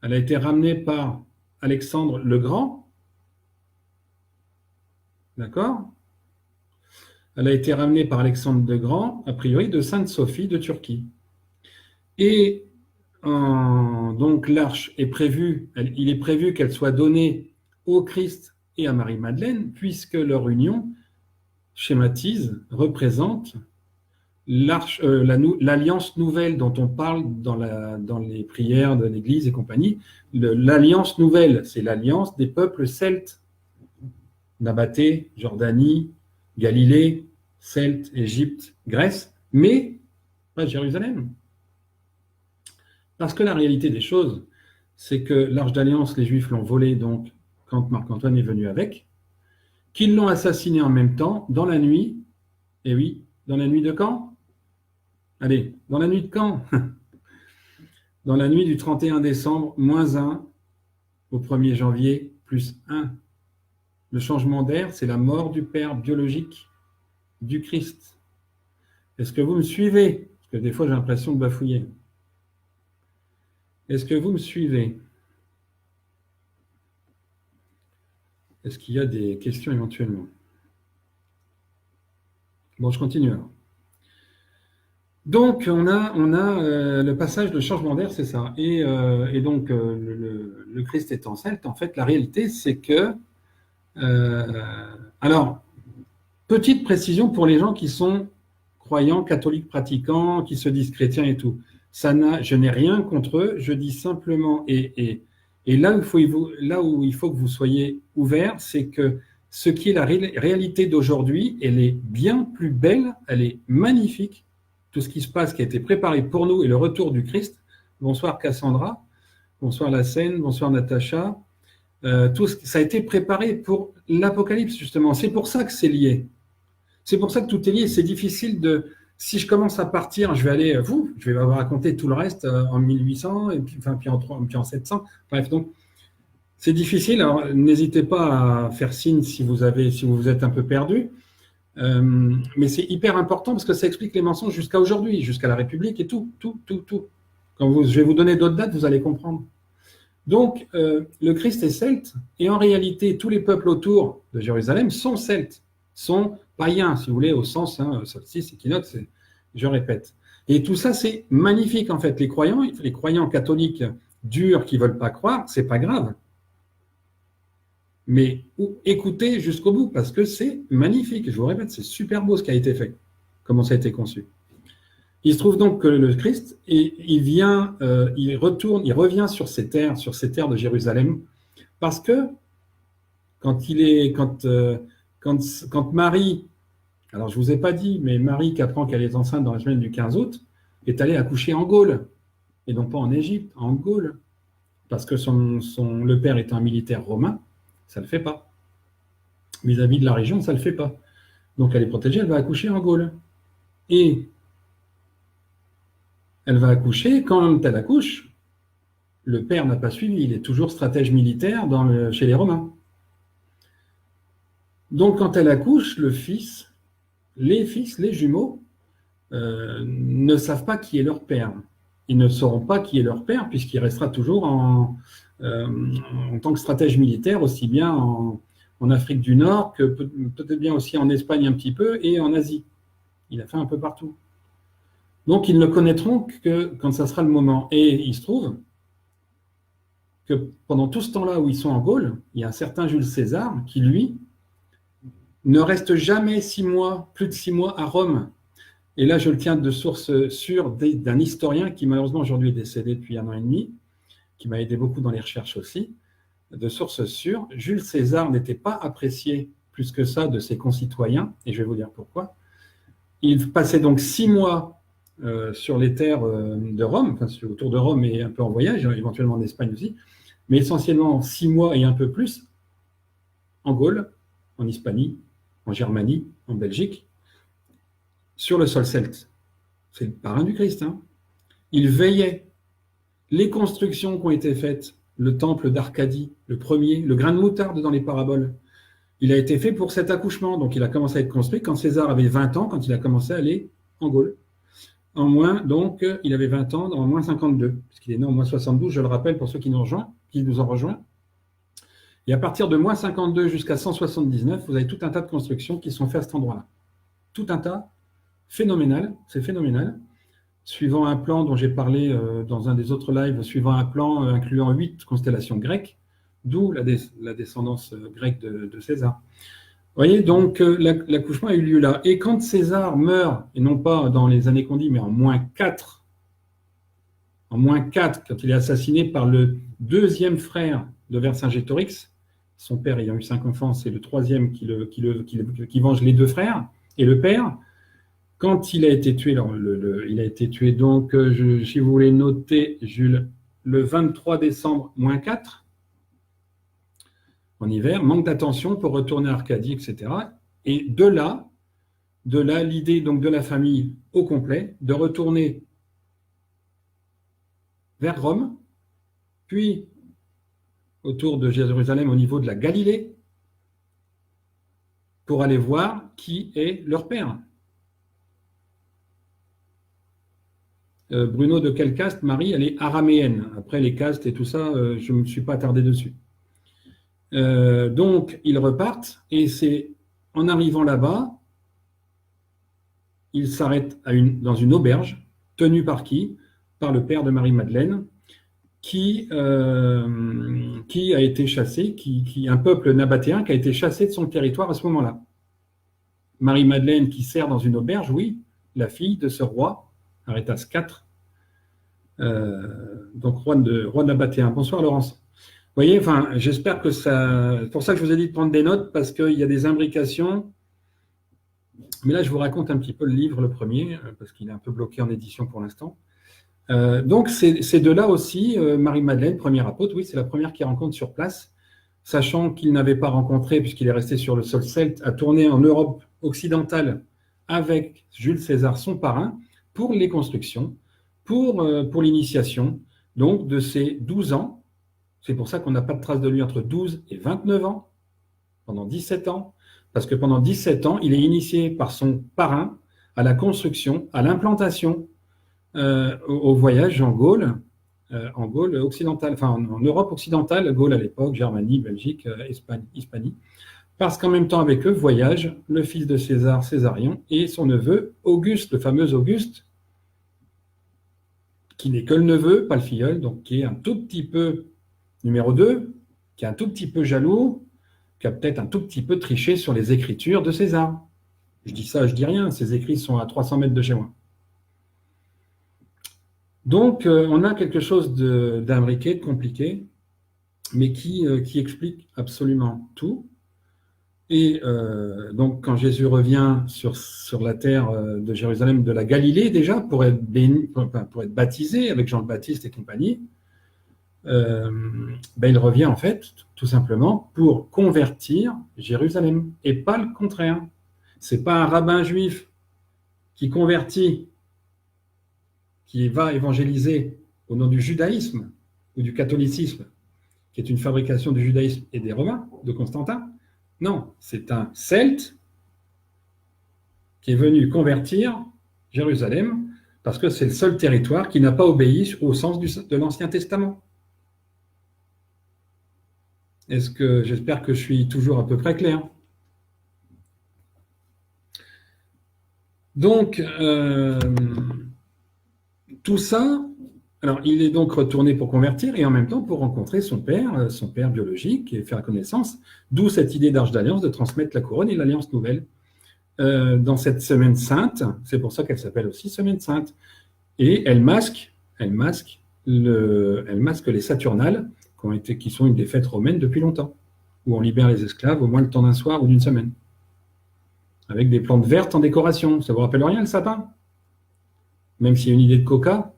S1: elle a été ramenée par Alexandre le Grand, d'accord? Elle a été ramenée par Alexandre le Grand, a priori de Sainte-Sophie de Turquie. Et donc l'arche est prévue, il est prévu qu'elle soit donnée au Christ et à Marie-Madeleine, puisque leur union schématise, représente l'alliance nouvelle dont on parle dans les prières de l'Église et compagnie. L'alliance nouvelle, c'est l'alliance des peuples celtes Nabaté, Jordanie, Galilée, Celte, Égypte, Grèce, mais pas Jérusalem. Parce que la réalité des choses, c'est que l'Arche d'Alliance, les Juifs l'ont volée donc quand Marc-Antoine est venu avec, qu'ils l'ont assassiné en même temps dans la nuit. Et oui, dans la nuit de quand? Allez, dans la nuit de quand? Dans la nuit du 31 décembre, -1 au 1er janvier, +1. Le changement d'air, c'est la mort du père biologique du Christ. Est-ce que vous me suivez? Parce que des fois, j'ai l'impression de bafouiller. Est-ce que vous me suivez? Est-ce qu'il y a des questions éventuellement? Bon, je continue alors. Donc, on a le passage de changement d'air, c'est ça. Et donc, le Christ étant celte, en fait, la réalité, c'est que... alors, petite précision pour les gens qui sont croyants, catholiques pratiquants, qui se disent chrétiens et tout. Je n'ai rien contre eux, je dis simplement... Et là où il faut que vous soyez ouverts, c'est que ce qui est la réalité d'aujourd'hui, elle est bien plus belle, elle est magnifique. Tout ce qui se passe, qui a été préparé pour nous, et le retour du Christ. Bonsoir Cassandra, bonsoir Lacène, bonsoir Natacha. Ça a été préparé pour l'Apocalypse, justement. C'est pour ça que c'est lié. C'est pour ça que tout est lié. C'est difficile de... Si je commence à partir, je vais vous raconter tout le reste en 1800, et puis en 700. Bref, donc, c'est difficile. Alors, n'hésitez pas à faire signe si vous êtes un peu perdu. Mais c'est hyper important parce que ça explique les mensonges jusqu'à aujourd'hui, jusqu'à la République et tout. Je vais vous donner d'autres dates, vous allez comprendre. Donc, le Christ est celte, et en réalité, tous les peuples autour de Jérusalem sont celtes, sont païens, si vous voulez, au sens, solstice, équinoxe, je répète. Et tout ça, c'est magnifique, en fait. Les croyants catholiques durs qui ne veulent pas croire, c'est pas grave. Mais écoutez jusqu'au bout, parce que c'est magnifique. Je vous répète, c'est super beau ce qui a été fait, comment ça a été conçu. Il se trouve donc que le Christ, il revient sur ces terres de Jérusalem, parce que quand Marie, alors je ne vous ai pas dit, mais Marie qui apprend qu'elle est enceinte dans la semaine du 15 août, est allée accoucher en Gaule, et non pas en Égypte, en Gaule, parce que le père est un militaire romain. Ça ne le fait pas. Vis-à-vis de la région, ça ne le fait pas. Donc elle est protégée, elle va accoucher en Gaule. Et elle va accoucher, quand elle accouche, le père n'a pas suivi, il est toujours stratège militaire chez les Romains. Donc quand elle accouche, les jumeaux, ne savent pas qui est leur père. Ils ne sauront pas qui est leur père, puisqu'il restera toujours en tant que stratège militaire, aussi bien en Afrique du Nord que peut-être bien aussi en Espagne un petit peu et en Asie. Il a fait un peu partout. Donc, ils ne connaîtront que quand ça sera le moment. Et il se trouve que pendant tout ce temps-là où ils sont en Gaule, il y a un certain Jules César qui, lui, ne reste jamais plus de 6 mois à Rome. Et là, je le tiens de source sûre d'un historien qui, malheureusement, aujourd'hui est décédé depuis 1 an et demi, qui m'a aidé beaucoup dans les recherches aussi, de sources sûres. Jules César n'était pas apprécié plus que ça de ses concitoyens, et je vais vous dire pourquoi. Il passait donc 6 mois sur les terres de Rome, enfin autour de Rome et un peu en voyage, éventuellement en Espagne aussi, mais essentiellement 6 mois et un peu plus en Gaule, en Hispanie, en Germanie, en Belgique, sur le sol celte. C'est le parrain du Christ. Il veillait. Les constructions qui ont été faites, le temple d'Arcadie, le premier, le grain de moutarde dans les paraboles, il a été fait pour cet accouchement. Donc il a commencé à être construit quand César avait 20 ans, quand il a commencé à aller en Gaule. Donc il avait 20 ans en moins 52, puisqu'il est né en moins 72, je le rappelle pour ceux qui nous ont rejoints. Et à partir de moins 52 jusqu'à 179, vous avez tout un tas de constructions qui sont faites à cet endroit-là. Tout un tas, phénoménal, c'est phénoménal. Suivant un plan dont j'ai parlé dans un des autres lives, suivant un plan incluant 8 constellations grecques, d'où la descendance grecque de César. Vous voyez, donc l'accouchement a eu lieu là. Et quand César meurt, et non pas dans les années qu'on dit, mais en moins 4, quand il est assassiné par le deuxième frère de Vercingétorix, son père ayant eu 5 enfants, c'est le troisième qui venge les 2 frères et le père. Quand il a été tué, alors il a été tué donc, si vous voulez noter, Jules, le 23 décembre, -4, en hiver, manque d'attention pour retourner à Arcadie, etc. Et de là l'idée donc de la famille au complet de retourner vers Rome, puis autour de Jérusalem au niveau de la Galilée, pour aller voir qui est leur père. Bruno, de quelle caste? Marie, elle est araméenne. Après, les castes et tout ça, je ne me suis pas attardé dessus. Donc, ils repartent, et c'est en arrivant là-bas, ils s'arrêtent dans une auberge, tenue par qui? Par le père de Marie-Madeleine, qui a été chassé, un peuple nabatéen qui a été chassé de son territoire à ce moment-là. Marie-Madeleine qui sert dans une auberge, oui, la fille de ce roi, Arétas IV, donc roi de Nabatéen. Bonsoir Laurence. Vous voyez, enfin, j'espère que ça... C'est pour ça que je vous ai dit de prendre des notes, parce qu'il y a des imbrications. Mais là, je vous raconte un petit peu le livre, le premier, parce qu'il est un peu bloqué en édition pour l'instant. Donc, c'est de là aussi, Marie-Madeleine, première apôtre, oui, c'est la première qu'il rencontre sur place, sachant qu'il n'avait pas rencontré, puisqu'il est resté sur le sol celte, à tourner en Europe occidentale avec Jules César, son parrain, pour les constructions, pour l'initiation, donc de ses 12 ans. C'est pour ça qu'on n'a pas de trace de lui entre 12 et 29 ans, pendant 17 ans, parce que pendant 17 ans, il est initié par son parrain à la construction, à l'implantation, au voyage en Gaule occidentale, enfin en Europe occidentale, Gaule à l'époque, Germanie, Belgique, Espagne, Hispanie, parce qu'en même temps avec eux voyagent le fils de César, Césarion, et son neveu Auguste, le fameux Auguste, qui n'est que le neveu, pas le filleul, donc qui est un tout petit peu numéro 2, qui est un tout petit peu jaloux, qui a peut-être un tout petit peu triché sur les écritures de César. Je dis ça, je dis rien, ces écrits sont à 300 mètres de chez moi. Donc, on a quelque chose d'imbriqué, de compliqué, mais qui explique absolument tout. Et donc, quand Jésus revient sur la terre de Jérusalem, de la Galilée déjà, pour être baptisé avec Jean le Baptiste et compagnie, il revient en fait tout simplement pour convertir Jérusalem, et pas le contraire. C'est pas un rabbin juif qui convertit, qui va évangéliser au nom du judaïsme ou du catholicisme, qui est une fabrication du judaïsme et des Romains, de Constantin. Non, c'est un Celte qui est venu convertir Jérusalem, parce que c'est le seul territoire qui n'a pas obéi au sens de l'Ancien Testament. J'espère que je suis toujours à peu près clair. Donc, tout ça, alors il est donc retourné pour convertir et en même temps pour rencontrer son père biologique, et faire connaissance, d'où cette idée d'Arche d'Alliance, de transmettre la couronne et l'Alliance nouvelle dans cette semaine sainte. C'est pour ça qu'elle s'appelle aussi semaine sainte. Et elle masque les Saturnales, qui sont une des fêtes romaines depuis longtemps, où on libère les esclaves au moins le temps d'un soir ou d'une semaine, avec des plantes vertes en décoration. Ça vous rappelle rien, le sapin? Même s'il y a une idée de coca,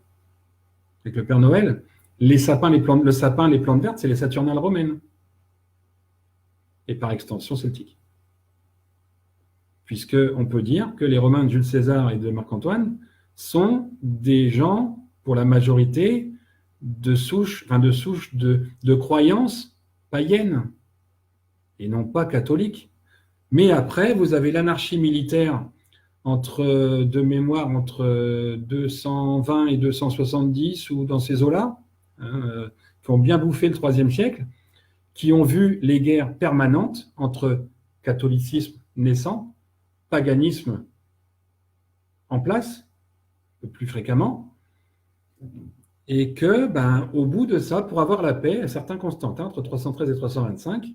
S1: avec le Père Noël, le sapin, les plantes vertes, c'est les Saturnales romaines. Et par extension celtique. Puisqu'on peut dire que les Romains de Jules César et de Marc-Antoine sont des gens, pour la majorité, de croyances païennes, et non pas catholiques. Mais après, vous avez l'anarchie militaire entre 220 et 270, ou dans ces eaux-là, qui ont bien bouffé le IIIe siècle, qui ont vu les guerres permanentes entre catholicisme naissant, paganisme en place, le plus fréquemment, et que, au bout de ça, pour avoir la paix, un certain Constantin, entre 313 et 325,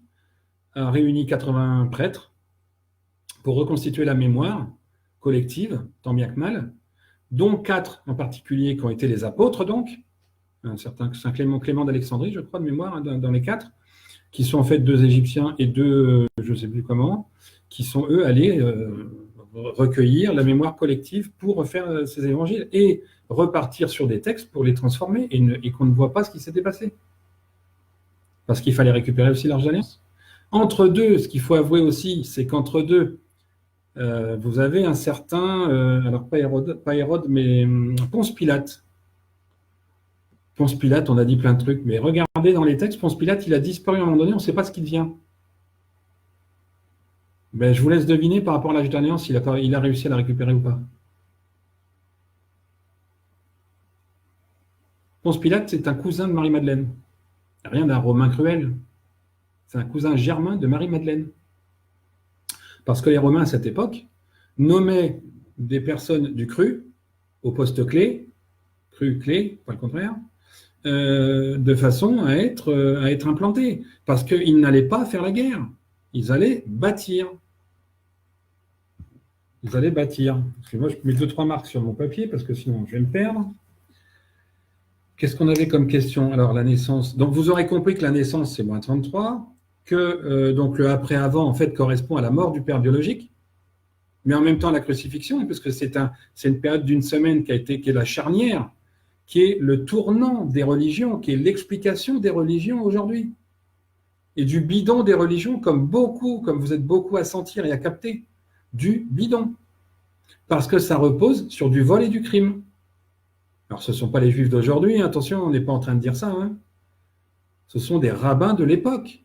S1: a réuni 80 prêtres pour reconstituer la mémoire collective, tant bien que mal, dont 4 en particulier qui ont été les apôtres, donc, un certain Saint Clément d'Alexandrie, je crois, de mémoire, dans les 4, qui sont en fait deux Égyptiens et deux, je ne sais plus comment, qui sont eux allés recueillir la mémoire collective pour refaire ces évangiles et repartir sur des textes pour les transformer et qu'on ne voit pas ce qui s'était passé. Parce qu'il fallait récupérer aussi l'Arche d'Alliance. Entre deux, ce qu'il faut avouer aussi, c'est qu'entre deux, vous avez un certain, alors pas Hérode, mais Ponce Pilate. Ponce Pilate, on a dit plein de trucs, mais regardez dans les textes, Ponce Pilate, il a disparu à un moment donné, on ne sait pas ce qu'il devient. Ben, je vous laisse deviner par rapport à l'Arche d'Alliance, il a réussi à la récupérer ou pas. Ponce Pilate, c'est un cousin de Marie-Madeleine. Rien d'un Romain cruel. C'est un cousin germain de Marie-Madeleine. Parce que les Romains, à cette époque, nommaient des personnes du cru au poste clé, cru-clé, pas le contraire, de façon à être implantés. Parce qu'ils n'allaient pas faire la guerre. Ils allaient bâtir. Ils allaient bâtir. Parce que moi, je mets 2-3 marques sur mon papier, parce que sinon, je vais me perdre. Qu'est-ce qu'on avait comme question? Alors, la naissance. Donc, vous aurez compris que la naissance, c'est moins 33, que donc le après-avant, en fait, correspond à la mort du père biologique, mais en même temps à la crucifixion, parce que c'est une période d'une semaine qui est la charnière, qui est le tournant des religions, qui est l'explication des religions aujourd'hui, et du bidon des religions, comme vous êtes beaucoup à sentir et à capter, du bidon, parce que ça repose sur du vol et du crime. Alors, ce ne sont pas les juifs d'aujourd'hui, attention, on n'est pas en train de dire ça, hein. Ce sont des rabbins de l'époque.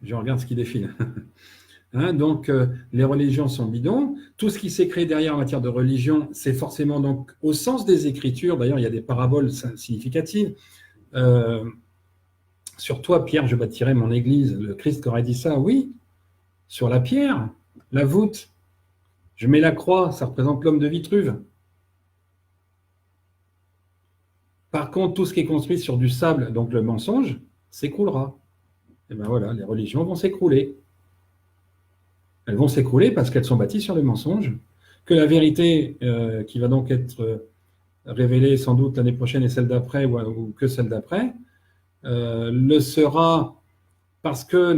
S1: Je regarde ce qui défile. Hein, donc, les religions sont bidons. Tout ce qui s'est créé derrière en matière de religion, c'est forcément donc au sens des Écritures. D'ailleurs, il y a des paraboles significatives. Sur toi, Pierre, je bâtirai mon église. Le Christ aurait dit ça, oui. Sur la pierre, la voûte. Je mets la croix, ça représente l'homme de Vitruve. Par contre, tout ce qui est construit sur du sable, donc le mensonge, s'écroulera. Et bien voilà, les religions vont s'écrouler. Elles vont s'écrouler parce qu'elles sont bâties sur le mensonge, que la vérité qui va donc être révélée sans doute l'année prochaine et celle d'après, ou que celle d'après, le sera parce que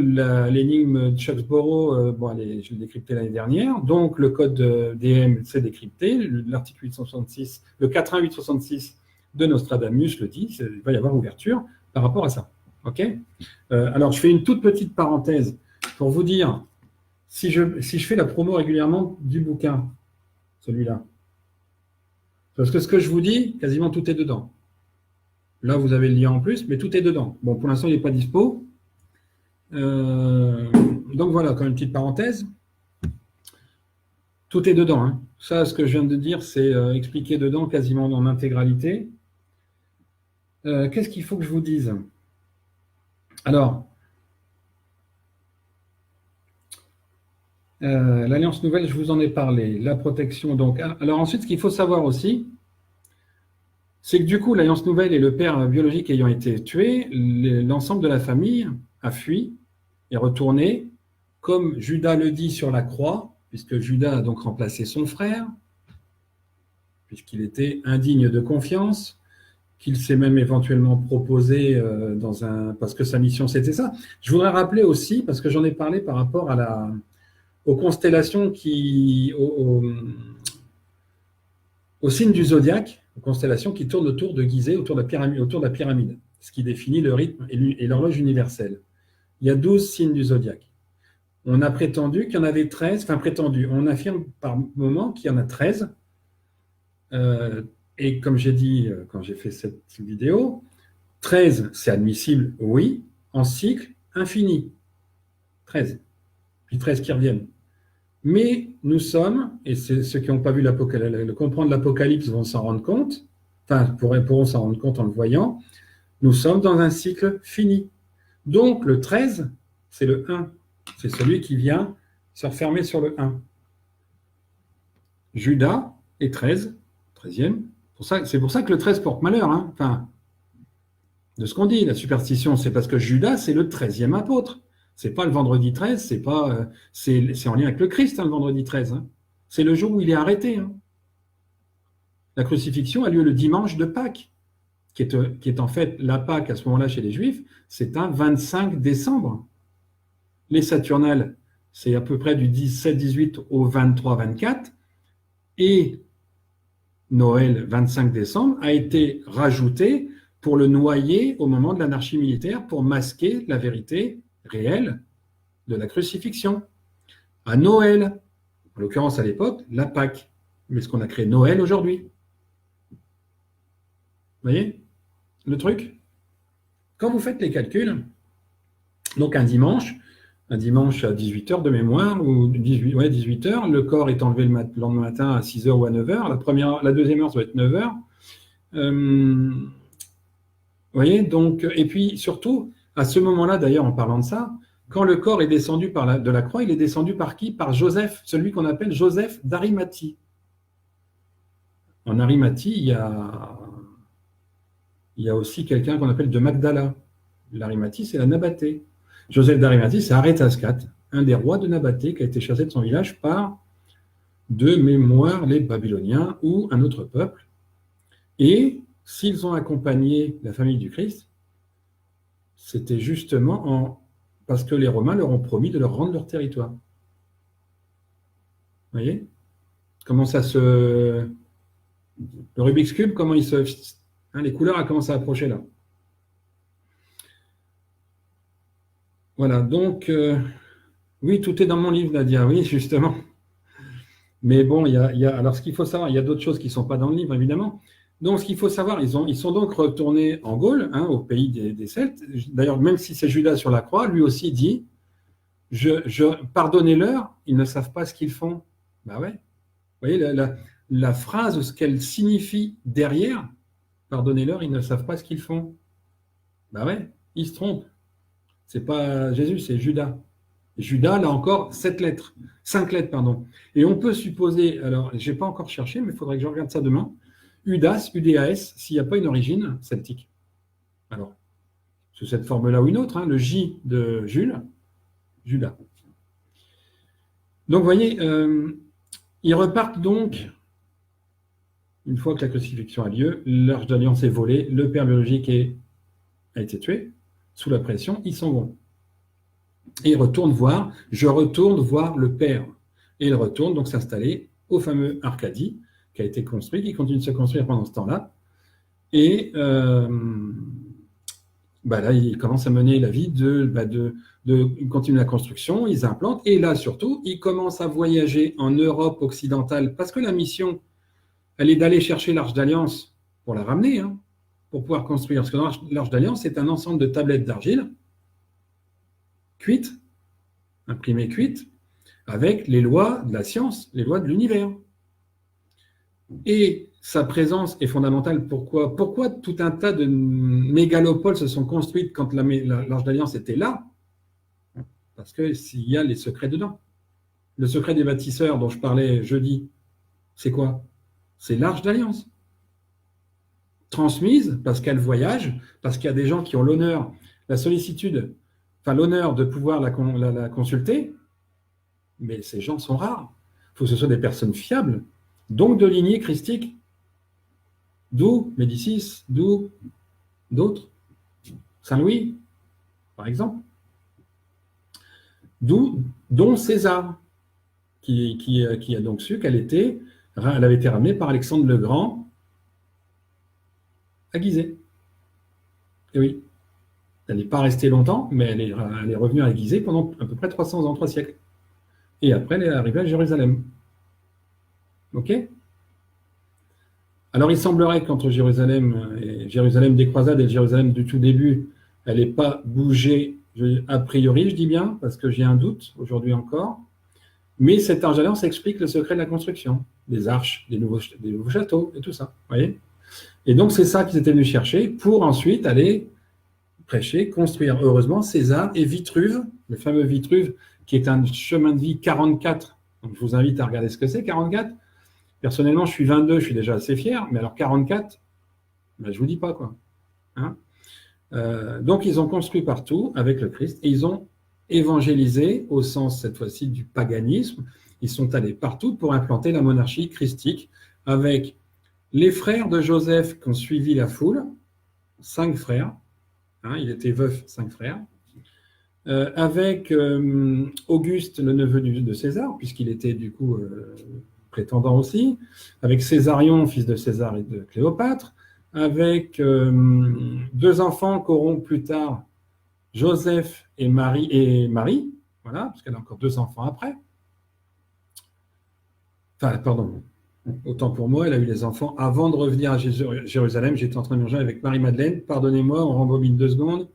S1: l'énigme de Chucksborough, je l'ai décrypté l'année dernière, donc le code DM s'est décrypté, l'article 866, le 41866 de Nostradamus le dit, il va y avoir ouverture par rapport à ça. Ok. Alors, je fais une toute petite parenthèse pour vous dire, si je fais la promo régulièrement du bouquin, celui-là, parce que ce que je vous dis, quasiment tout est dedans. Là, vous avez le lien en plus, mais tout est dedans. Bon, pour l'instant, il n'est pas dispo. Donc voilà, comme une petite parenthèse, tout est dedans. Hein. Ça, ce que je viens de dire, c'est expliqué dedans quasiment en intégralité. Qu'est-ce qu'il faut que je vous dise? Alors, l'Alliance Nouvelle, je vous en ai parlé. La protection, donc. Alors ensuite, ce qu'il faut savoir aussi, c'est que du coup, l'Alliance Nouvelle et le père biologique ayant été tués, l'ensemble de la famille a fui, est retourné, comme Judas le dit sur la croix, puisque Judas a donc remplacé son frère, puisqu'il était indigne de confiance, qu'il s'est même éventuellement proposé parce que sa mission c'était ça. Je voudrais rappeler aussi, parce que j'en ai parlé par rapport aux constellations au signe du zodiaque, aux constellations qui tournent autour de Gizeh, autour de la pyramide, ce qui définit le rythme et l'horloge universelle. Il y a 12 signes du zodiaque. On a prétendu qu'il y en avait 13, on affirme par moment qu'il y en a 13. Et comme j'ai dit quand j'ai fait cette vidéo, 13, c'est admissible, oui, en cycle infini. 13. Puis 13 qui reviennent. Mais nous sommes, et ceux qui n'ont pas vu comprendre l'Apocalypse vont s'en rendre compte, pourront s'en rendre compte en le voyant, nous sommes dans un cycle fini. Donc le 13, c'est le 1. C'est celui qui vient se refermer sur le 1. Judas est 13, 13e. C'est pour ça que le 13 porte malheur. Hein. Enfin, de ce qu'on dit, la superstition, c'est parce que Judas, c'est le 13e apôtre. C'est pas le vendredi 13, c'est en lien avec le Christ, hein, le vendredi 13. Hein. C'est le jour où il est arrêté. Hein. La crucifixion a lieu le dimanche de Pâques. qui est en fait la Pâque à ce moment-là chez les Juifs, c'est un 25 décembre. Les Saturnales, c'est à peu près du 17-18 au 23-24, et Noël, 25 décembre, a été rajouté pour le noyer au moment de l'anarchie militaire, pour masquer la vérité réelle de la crucifixion. À Noël, en l'occurrence à l'époque, la Pâque, mais ce qu'on a créé Noël aujourd'hui. Vous voyez le truc? Quand vous faites les calculs, donc un dimanche à 18h de mémoire, ou 18h, le corps est enlevé le lendemain matin à 6h ou à 9h, la deuxième heure, ça va être 9h. Vous voyez, donc, et puis surtout, à ce moment-là, d'ailleurs, en parlant de ça, quand le corps est descendu de la croix, il est descendu par qui? Par Joseph, celui qu'on appelle Joseph d'Arimathie. En Arimathie, il y a aussi quelqu'un qu'on appelle de Magdala. L'Arimathie, c'est la Nabathée. Joseph d'Arimathie, c'est Arétascate, un des rois de Nabathée qui a été chassé de son village par, de mémoire, les Babyloniens ou un autre peuple. Et s'ils ont accompagné la famille du Christ, c'était justement parce que les Romains leur ont promis de leur rendre leur territoire. Vous voyez? Comment ça se... Le Rubik's Cube, comment il se... les couleurs ont commencé à approcher là. Voilà, donc, oui, tout est dans mon livre, Nadia, oui, justement. Mais bon, alors ce qu'il faut savoir, il y a d'autres choses qui ne sont pas dans le livre, évidemment. Donc, ce qu'il faut savoir, ils sont donc retournés en Gaule, au pays des Celtes. D'ailleurs, même si c'est Judas sur la croix, lui aussi dit, pardonnez-leur, ils ne savent pas ce qu'ils font. Ben ouais. Vous voyez, la phrase, ce qu'elle signifie derrière, pardonnez-leur, ils ne savent pas ce qu'ils font. Ben ouais, ils se trompent. C'est pas Jésus, c'est Judas. Judas, là encore, 5 lettres, pardon. Et on peut supposer, alors, je n'ai pas encore cherché, mais il faudrait que je regarde ça demain, Udas, UDAS, s'il n'y a pas une origine celtique. Alors, sous cette forme-là ou une autre, le J de Jules, Judas. Donc, vous voyez, ils repartent donc, une fois que la crucifixion a lieu, l'Arche d'Alliance est volée, le père biologique a été tué, sous la pression, ils s'en vont. Et je retourne voir le père. Et il retourne donc s'installer au fameux Arcadie, qui a été construit, qui continue de se construire pendant ce temps-là. Et là, il commence à mener la vie de continuer la construction, ils implantent, et là surtout, ils commencent à voyager en Europe occidentale, parce que la mission, elle est d'aller chercher l'Arche d'Alliance pour la ramener, pour pouvoir construire. Parce que l'Arche d'Alliance, c'est un ensemble de tablettes d'argile, cuites, imprimées cuites, avec les lois de la science, les lois de l'univers. Et sa présence est fondamentale. Pourquoi tout un tas de mégalopoles se sont construites quand l'Arche d'Alliance était là? Parce qu'il y a les secrets dedans. Le secret des bâtisseurs dont je parlais jeudi, c'est quoi? C'est l'Arche d'Alliance. Transmise parce qu'elle voyage, parce qu'il y a des gens qui ont l'honneur, la sollicitude, enfin l'honneur de pouvoir la consulter, mais ces gens sont rares. Il faut que ce soit des personnes fiables, donc de lignée christique. D'où Médicis, d'où d'autres, Saint-Louis, par exemple, dont César, qui a donc su elle avait été ramenée par Alexandre le Grand à Gizeh. Et oui, elle n'est pas restée longtemps, mais elle est revenue à Gizeh pendant à peu près 300 ans, 3 siècles. Et après, elle est arrivée à Jérusalem. OK? Alors, il semblerait qu'entre Jérusalem des croisades et Jérusalem du tout début, elle n'ait pas bougé, a priori, je dis bien, parce que j'ai un doute aujourd'hui encore. Mais cette Arche d'Alliance explique le secret de la construction, des arches, des nouveaux châteaux et tout ça. Vous voyez? Et donc, c'est ça qu'ils étaient venus chercher pour ensuite aller prêcher, construire. Heureusement, César et Vitruve, le fameux Vitruve, qui est un chemin de vie 44. Donc, je vous invite à regarder ce que c'est, 44. Personnellement, je suis 22, je suis déjà assez fier, mais alors 44, je ne vous dis pas quoi. Donc, ils ont construit partout avec le Christ et ils ont évangélisé au sens, cette fois-ci, du paganisme. Ils sont allés partout pour implanter la monarchie christique avec les frères de Joseph qui ont suivi la foule, 5 frères. Hein, il était veuf, 5 frères. Avec Auguste, le neveu de César, puisqu'il était du coup prétendant aussi, avec Césarion, fils de César et de Cléopâtre, avec 2 enfants qu'auront plus tard Joseph et Marie, voilà, parce qu'elle a encore 2 enfants après. Enfin, pardon, autant pour moi, elle a eu les enfants avant de revenir à Jérusalem. J'étais en train de manger avec Marie-Madeleine, pardonnez-moi, on rembobine 2 secondes.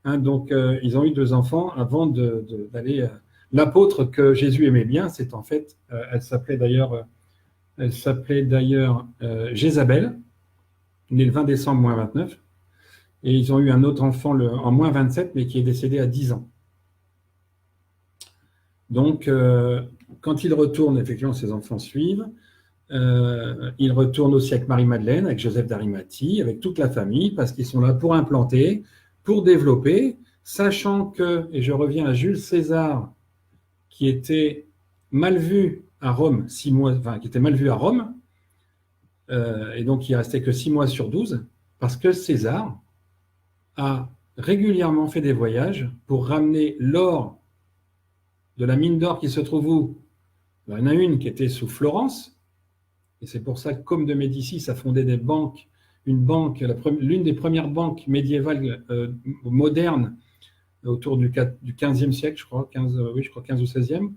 S1: Hein, donc, ils ont eu 2 enfants avant d'aller. L'apôtre que Jésus aimait bien, c'est en fait, elle s'appelait d'ailleurs Jézabel, née le 20 décembre moins 29. Et ils ont eu un autre enfant en moins 27, mais qui est décédé à 10 ans. Donc, quand ils retournent, effectivement, ces enfants suivent. Ils retournent aussi avec Marie-Madeleine, avec Joseph d'Arimathie, avec toute la famille, parce qu'ils sont là pour implanter, pour développer, sachant que, et je reviens à Jules César, qui était mal vu à Rome, 6 mois, enfin, qui était mal vu à Rome, et donc il restait que 6 mois sur 12, parce que César a régulièrement fait des voyages pour ramener l'or de la mine d'or qui se trouve où? Il y en a une qui était sous Florence, et c'est pour ça que, comme de Médicis a fondé des banques, l'une des premières banques médiévales modernes autour du 15e siècle, je crois, 15 ou 16e.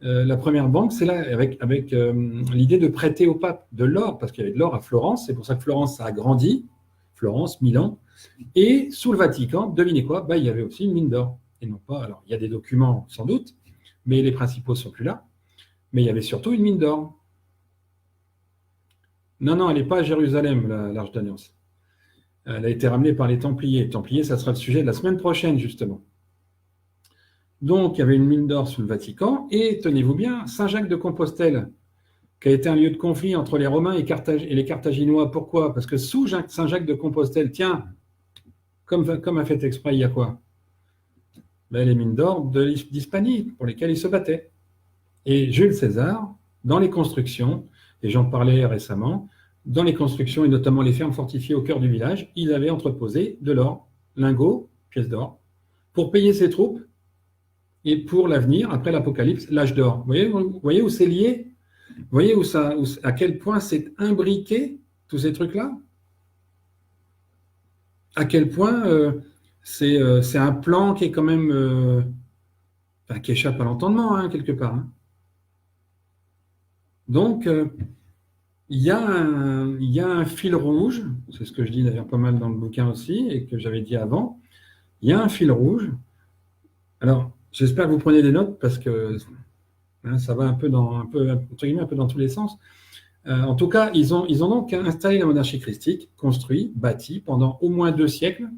S1: La première banque, c'est là, avec l'idée de prêter au pape de l'or, parce qu'il y avait de l'or à Florence, c'est pour ça que Florence a grandi, Florence, Milan, et sous le Vatican, devinez quoi, il y avait aussi une mine d'or. Et non pas, alors il y a des documents sans doute, mais les principaux ne sont plus là, mais il y avait surtout une mine d'or. Non, elle n'est pas à Jérusalem, l'Arche d'Alliance. Elle a été ramenée par les Templiers. Les Templiers, ça sera le sujet de la semaine prochaine, justement. Donc, il y avait une mine d'or sous le Vatican, et tenez-vous bien, Saint-Jacques de Compostelle, qui a été un lieu de conflit entre les Romains et les Carthaginois. Pourquoi? Parce que sous Saint-Jacques de Compostelle, tiens, comme a fait exprès, il y a quoi? Les mines d'or d'Hispanie, pour lesquelles ils se battaient. Et Jules César, dans les constructions, et j'en parlais récemment, dans les constructions, et notamment les fermes fortifiées au cœur du village, il avait entreposé de l'or, lingots, pièces d'or, pour payer ses troupes et pour l'avenir, après l'Apocalypse, l'âge d'or. Vous voyez où c'est lié? Vous voyez à quel point c'est imbriqué, tous ces trucs-là? À quel point c'est un plan qui est quand même... qui échappe à l'entendement, hein, quelque part. Hein. Donc, il y a un fil rouge, c'est ce que je dis d'ailleurs pas mal dans le bouquin aussi, et que j'avais dit avant, il y a un fil rouge. Alors, j'espère que vous prenez des notes, parce que ça va un peu dans tous les sens. En tout cas, ils ont donc installé la monarchie christique, construit, bâti pendant au moins 2 siècles.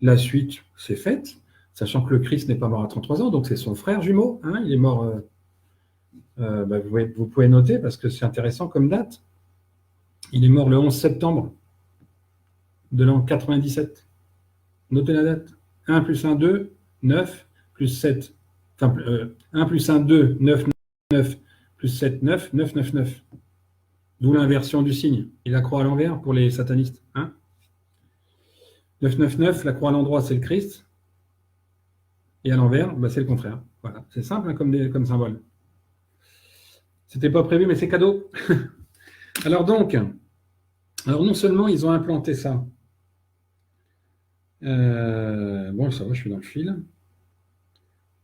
S1: La suite s'est faite, sachant que le Christ n'est pas mort à 33 ans, donc c'est son frère jumeau, hein, il est mort... vous pouvez noter, parce que c'est intéressant comme date. Il est mort le 11 septembre de l'an 97. Notez la date. 1 plus 1, 2, 9, plus 7. Enfin, 1 plus 1, 2, 9, 9, plus 7, 9, 9, 9, 9. D'où l'inversion du signe. Et la croix à l'envers pour les satanistes. Hein 9, 9, 9, la croix à l'endroit, c'est le Christ. Et à l'envers, c'est le contraire. Voilà. C'est simple, hein, comme symbole. C'était pas prévu, mais c'est cadeau. Alors non seulement ils ont implanté ça. Bon, ça va, je suis dans le fil.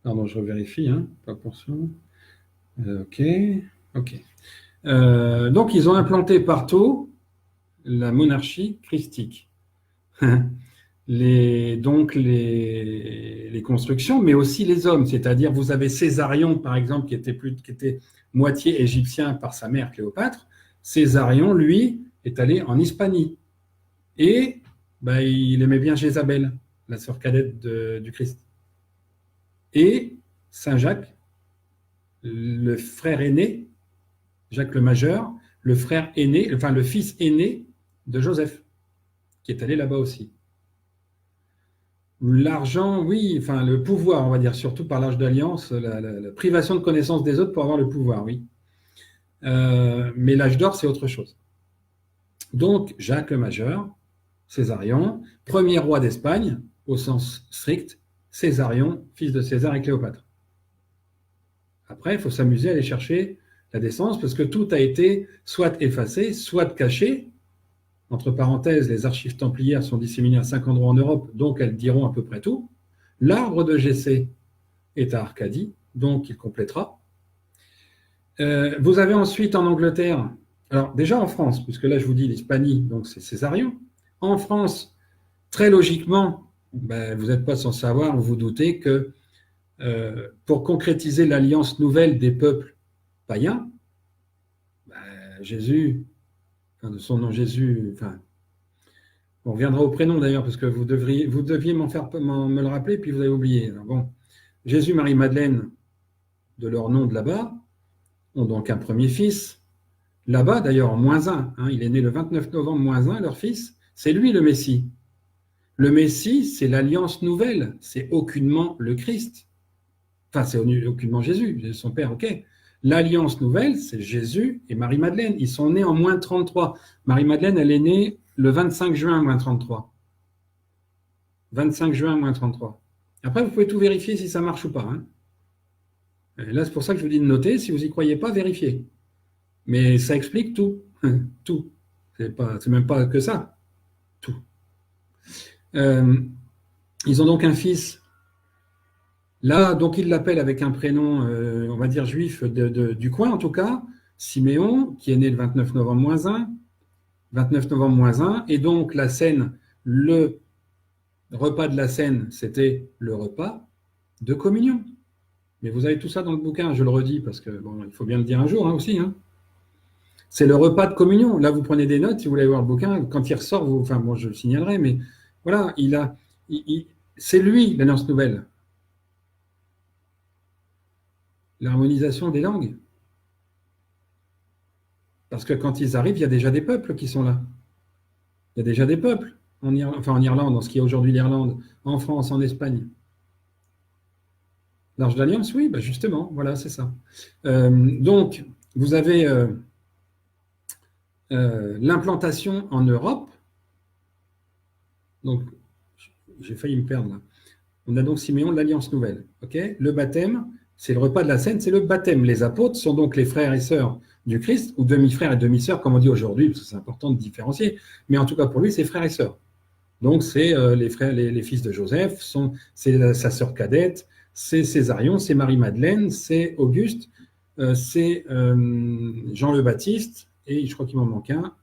S1: Pardon, je revérifie, hein, pas portion. Ok. Donc ils ont implanté partout la monarchie christique. les constructions, mais aussi les hommes. C'est-à-dire, vous avez Césarion, par exemple, qui était moitié égyptien par sa mère Cléopâtre. Césarion, lui, est allé en Hispanie. Et il aimait bien Jézabel, la sœur cadette du Christ. Et Saint Jacques, le frère aîné, Jacques le Majeur, le fils aîné de Joseph, qui est allé là-bas aussi. L'argent, oui, le pouvoir, on va dire, surtout par l'âge d'alliance, la privation de connaissance des autres pour avoir le pouvoir, oui. Mais l'âge d'or, c'est autre chose. Donc, Jacques le Majeur, Césarion, premier roi d'Espagne, au sens strict, Césarion, fils de César et Cléopâtre. Après, il faut s'amuser à aller chercher la descendance parce que tout a été soit effacé, soit caché. Entre parenthèses, les archives templières sont disséminées à 5 endroits en Europe, donc elles diront à peu près tout. L'arbre de Jessé est à Arcadie, donc il complétera. Vous avez ensuite en Angleterre, alors déjà en France, puisque là je vous dis l'Hispanie, donc c'est Césarion. En France, très logiquement, vous n'êtes pas sans savoir, vous vous doutez que pour concrétiser l'alliance nouvelle des peuples païens, Jésus, de son nom Jésus, on reviendra au prénom d'ailleurs, parce que vous deviez me le rappeler, puis vous avez oublié. Alors bon, Jésus, Marie, Madeleine, de leur nom de là-bas, ont donc un premier fils. Là-bas, d'ailleurs, en -1, il est né le 29 novembre -1, leur fils, c'est lui le Messie. Le Messie, c'est l'alliance nouvelle, c'est aucunement le Christ. Enfin, c'est aucunement Jésus, son père, ok. L'alliance nouvelle, c'est Jésus et Marie-Madeleine. Ils sont nés en -33. Marie-Madeleine, elle est née le 25 juin -33. 25 juin -33. Après, vous pouvez tout vérifier si ça marche ou pas. Et là, c'est pour ça que je vous dis de noter. Si vous n'y croyez pas, vérifiez. Mais ça explique tout. Tout. C'est même pas que ça. Tout. Ils ont donc un fils. Là, donc, ils l'appellent avec un prénom, on va dire juif du coin, en tout cas, Siméon, qui est né le 29 novembre -1. 29 novembre -1. Et donc, la scène, le repas de la scène, c'était le repas de communion. Mais vous avez tout ça dans le bouquin, je le redis, parce que bon, il faut bien le dire un jour aussi. C'est le repas de communion. Là, vous prenez des notes, si vous voulez voir le bouquin, quand il ressort, je le signalerai, mais voilà, c'est lui, l'alliance nouvelle. L'harmonisation des langues. Parce que quand ils arrivent, il y a déjà des peuples qui sont là. Il y a déjà des peuples, en Irlande, dans ce qui est aujourd'hui l'Irlande, en France, en Espagne. L'Arche d'Alliance, oui, justement, voilà, c'est ça. Donc, vous avez l'implantation en Europe. Donc, j'ai failli me perdre là. On a donc Siméon de l'Alliance Nouvelle. Okay, le baptême, c'est le repas de la scène, c'est le baptême. Les apôtres sont donc les frères et sœurs du Christ, ou demi-frères et demi-sœurs, comme on dit aujourd'hui, parce que c'est important de différencier. Mais en tout cas, pour lui, c'est frères et sœurs. Donc, c'est les fils de Joseph, c'est sa sœur cadette, c'est Césarion, c'est Marie-Madeleine, c'est Auguste, c'est Jean le Baptiste, et je crois qu'il m'en manque un,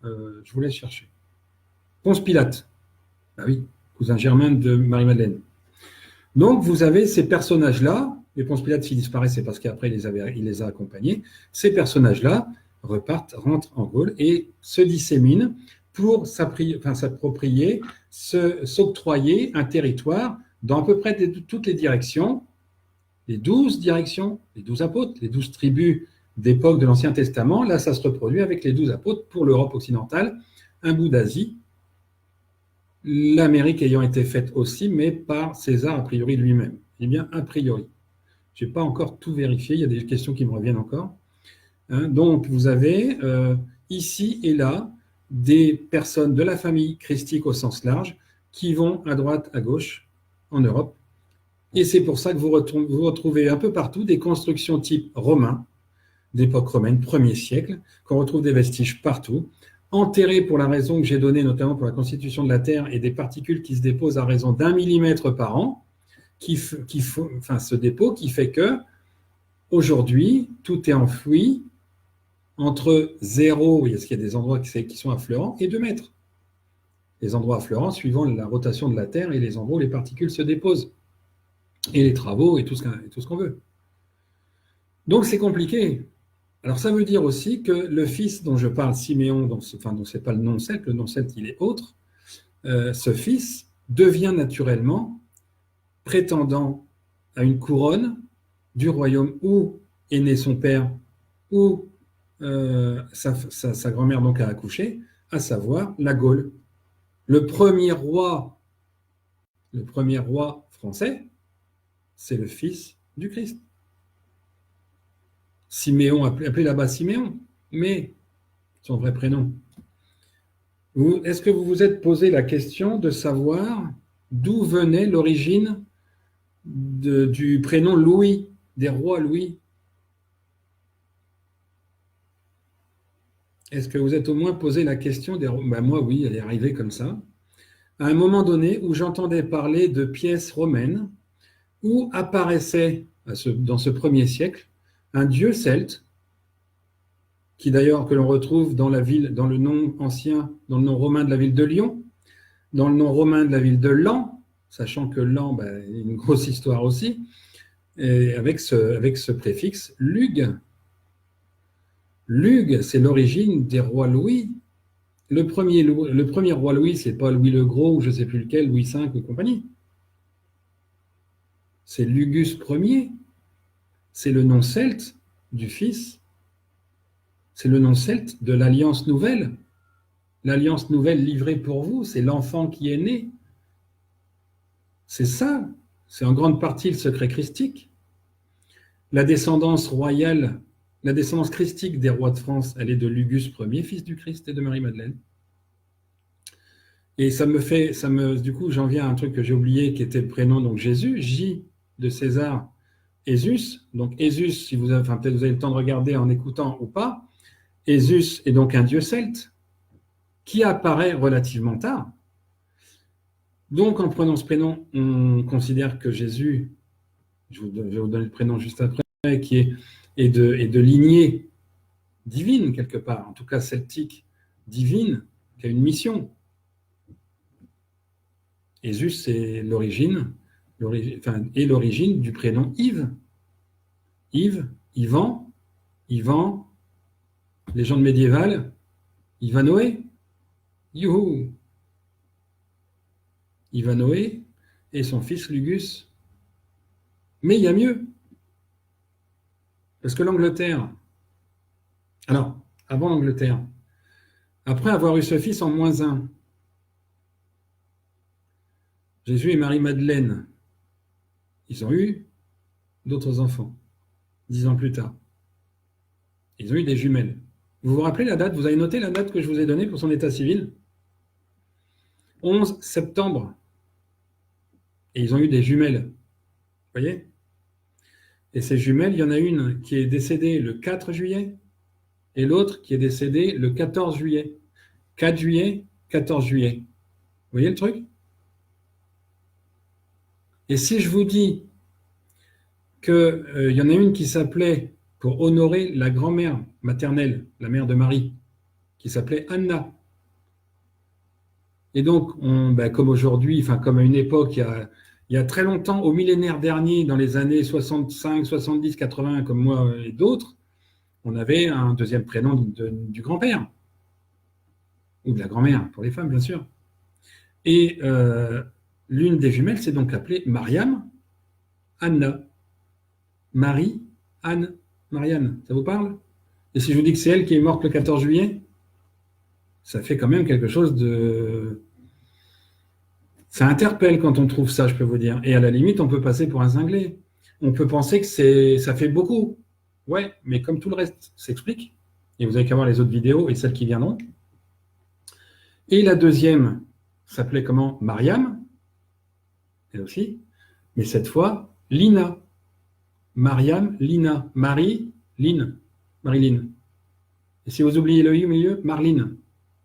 S1: je vous laisse chercher. Ponce Pilate, oui, cousin germain de Marie-Madeleine. Donc, vous avez ces personnages-là, et Ponce Pilate, s'il disparaît, c'est parce qu'après, il les a accompagnés. Ces personnages-là rentrent en Gaule et se disséminent pour s'approprier, s'octroyer un territoire dans à peu près toutes les directions, les 12 directions, les 12 apôtres, les 12 tribus d'époque de l'Ancien Testament. Là, ça se reproduit avec les 12 apôtres pour l'Europe occidentale, un bout d'Asie, l'Amérique ayant été faite aussi, mais par César a priori lui-même. Eh bien, a priori. Je n'ai pas encore tout vérifié, il y a des questions qui me reviennent encore. Donc, vous avez ici et là des personnes de la famille christique au sens large qui vont à droite, à gauche en Europe. Et c'est pour ça que vous retrouvez un peu partout des constructions type romain, d'époque romaine, 1er siècle, qu'on retrouve des vestiges partout, enterrés pour la raison que j'ai donnée, notamment pour la constitution de la Terre et des particules qui se déposent à raison d'1 millimètre par an, ce dépôt qui fait que aujourd'hui, tout est enfoui entre 0, parce qu'il y a des endroits qui sont affleurants, et 2 mètres. Les endroits affleurants suivant la rotation de la Terre et les endroits où les particules se déposent. Et les travaux et tout ce qu'on veut. Donc c'est compliqué. Alors ça veut dire aussi que le fils dont je parle, Siméon, dont ce n'est pas le nom celte, le nom celte il est autre, ce fils devient naturellement prétendant à une couronne du royaume où est né son père, où sa grand-mère donc a accouché, à savoir la Gaule. Le premier roi français, c'est le fils du Christ. Siméon, appelé là-bas Siméon, mais son vrai prénom. Est-ce que vous vous êtes posé la question de savoir d'où venait l'origine du prénom Louis, des rois Louis? Est-ce que vous êtes au moins posé la question des rois? Ben moi, oui, elle est arrivée comme ça. À un moment donné où j'entendais parler de pièces romaines où apparaissait, dans ce premier siècle, un dieu celte, qui d'ailleurs que l'on retrouve dans la ville, dans le nom ancien, dans le nom romain de la ville de Lyon, dans le nom romain de la ville de Lan, sachant que Lan, ben, il y a une grosse histoire aussi, et avec ce préfixe Lug. Lug, c'est l'origine des rois Louis. Le premier roi Louis, c'est pas Louis le Gros ou je ne sais plus lequel, Louis V ou compagnie. C'est Lugus Ier. C'est le nom celte du fils. C'est le nom celte de l'Alliance nouvelle. L'Alliance nouvelle livrée pour vous, c'est l'enfant qui est né. C'est ça. C'est en grande partie le secret christique. La descendance royale, la descendance christique des rois de France, elle est de Lugus Ier, fils du Christ et de Marie-Madeleine. Et du coup, j'en viens à un truc que j'ai oublié, qui était le prénom, donc Jésus, J de César, Jésus. Donc Jésus, si vous avez, peut-être vous avez le temps de regarder en écoutant ou pas, Jésus est donc un dieu celte qui apparaît relativement tard. Donc en prenant ce prénom, on considère que Jésus, je vais vous donner le prénom juste après, qui est de lignée divine quelque part, en tout cas celtique divine, qui a une mission. Jésus, c'est l'origine du prénom Yves. Yves, Yvan, légende médiévale, Ivanoé, youhou, Ivanoé et son fils Lugus. Mais il y a mieux. Parce que l'Angleterre, alors, avant l'Angleterre, après avoir eu ce fils en -1, Jésus et Marie-Madeleine, ils ont eu d'autres enfants, 10 ans plus tard. Ils ont eu des jumelles. Vous vous rappelez la date? Vous avez noté la date que je vous ai donnée pour son état civil? 11 septembre. Et ils ont eu des jumelles. Vous voyez? Et ces jumelles, il y en a une qui est décédée le 4 juillet et l'autre qui est décédée le 14 juillet. 4 juillet, 14 juillet. Vous voyez le truc? Et si je vous dis qu'il y en a une qui s'appelait, pour honorer la grand-mère maternelle, la mère de Marie, qui s'appelait Anna. Et donc, comme aujourd'hui, comme à une époque, il y a très longtemps, au millénaire dernier, dans les années 65, 70, 80, comme moi et d'autres, on avait un deuxième prénom du grand-père, ou de la grand-mère, pour les femmes, bien sûr. Et l'une des jumelles s'est donc appelée Mariam, Anna. Marie, Anne, Marianne, ça vous parle? Et si je vous dis que c'est elle qui est morte le 14 juillet, ça fait quand même quelque chose de... Ça interpelle quand on trouve ça, je peux vous dire. Et à la limite, on peut passer pour un cinglé. On peut penser que ça fait beaucoup. Ouais, mais comme tout le reste s'explique, et vous avez qu'à voir les autres vidéos et celles qui viendront. Et la deuxième s'appelait comment? Mariam, elle aussi, mais cette fois, Lina. Mariam, Lina. Marie, Line. Marilyn. Et si vous oubliez le i au milieu, Marline.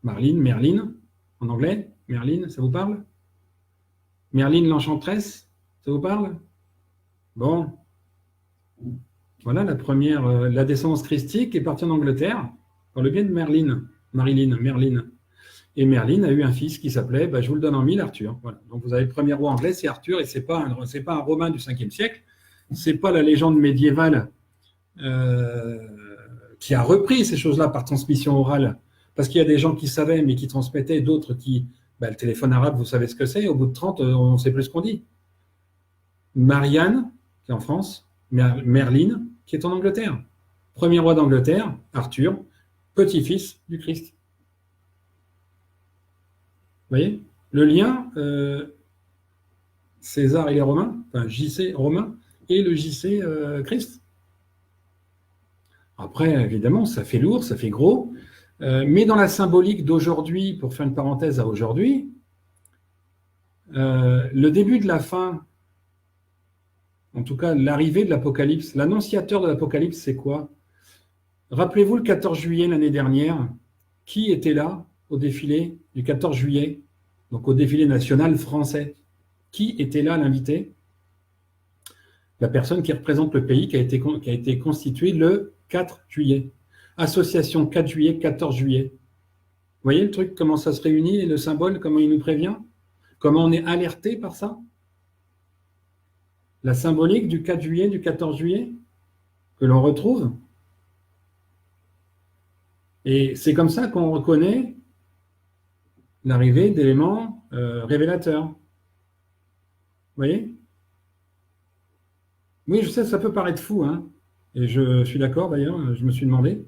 S1: Marline, Merline, en anglais. Merline, ça vous parle? Merline l'enchanteresse, ça vous parle? Bon. Voilà la première, la descendance christique est partie en Angleterre par le biais de Merline. Merline. Et Merlin a eu un fils qui s'appelait, je vous le donne en mille, Arthur. Voilà. Donc vous avez le premier roi anglais, c'est Arthur, et c'est pas un Romain du 5e siècle, c'est pas la légende médiévale qui a repris ces choses-là par transmission orale, parce qu'il y a des gens qui savaient, mais qui transmettaient, d'autres qui... le téléphone arabe, vous savez ce que c'est, au bout de 30, on ne sait plus ce qu'on dit. Marianne, qui est en France, Merlin, qui est en Angleterre. Premier roi d'Angleterre, Arthur, petit-fils du Christ. Vous voyez? Le lien, César et les Romains, enfin JC Romain, et le JC Christ. Après, évidemment, ça fait lourd, ça fait gros. Mais dans la symbolique d'aujourd'hui, pour faire une parenthèse à aujourd'hui, le début de la fin, en tout cas l'arrivée de l'Apocalypse, l'annonciateur de l'Apocalypse, c'est quoi? Rappelez-vous le 14 juillet l'année dernière, qui était là au défilé du 14 juillet, donc au défilé national français? Qui était là l'invité? La personne qui représente le pays qui a été constituée le 4 juillet. Association 4 juillet, 14 juillet. Vous voyez le truc, comment ça se réunit et le symbole, comment il nous prévient? Comment on est alerté par ça? La symbolique du 4 juillet, du 14 juillet, que l'on retrouve. Et c'est comme ça qu'on reconnaît l'arrivée d'éléments révélateurs. Vous voyez? Oui, je sais, ça peut paraître fou, hein. Et je suis d'accord d'ailleurs, je me suis demandé.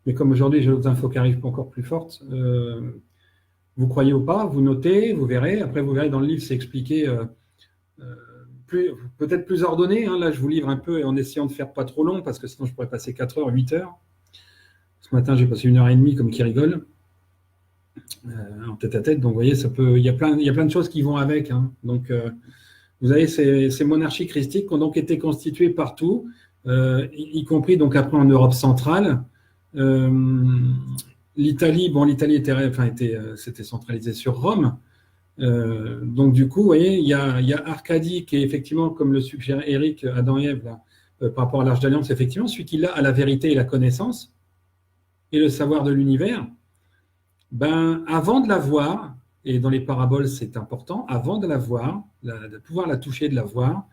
S1: Mais comme aujourd'hui j'ai d'autres infos qui arrivent encore plus fortes, vous croyez ou pas, vous notez, vous verrez. Après, vous verrez dans le livre, c'est expliqué peut-être plus ordonné. Hein. Là, je vous livre un peu en essayant de faire pas trop long, parce que sinon je pourrais passer 4 heures, 8 heures. Ce matin, j'ai passé 1 heure et demie comme qui rigole, en tête à tête. Donc, vous voyez, il y a plein de choses qui vont avec. Hein. Donc, vous avez ces monarchies christiques qui ont donc été constituées partout, y compris donc après en Europe centrale. L'Italie, c'était centralisé sur Rome. Donc du coup, vous voyez, il y a Arcadie qui est effectivement, comme le suggère Eric, Adam et Ève, là, par rapport à l'Arche d'Alliance, effectivement, celui qui a la vérité et la connaissance et le savoir de l'univers. Ben, avant de la voir, et dans les paraboles c'est important, avant de la voir, de pouvoir la toucher, de la voir,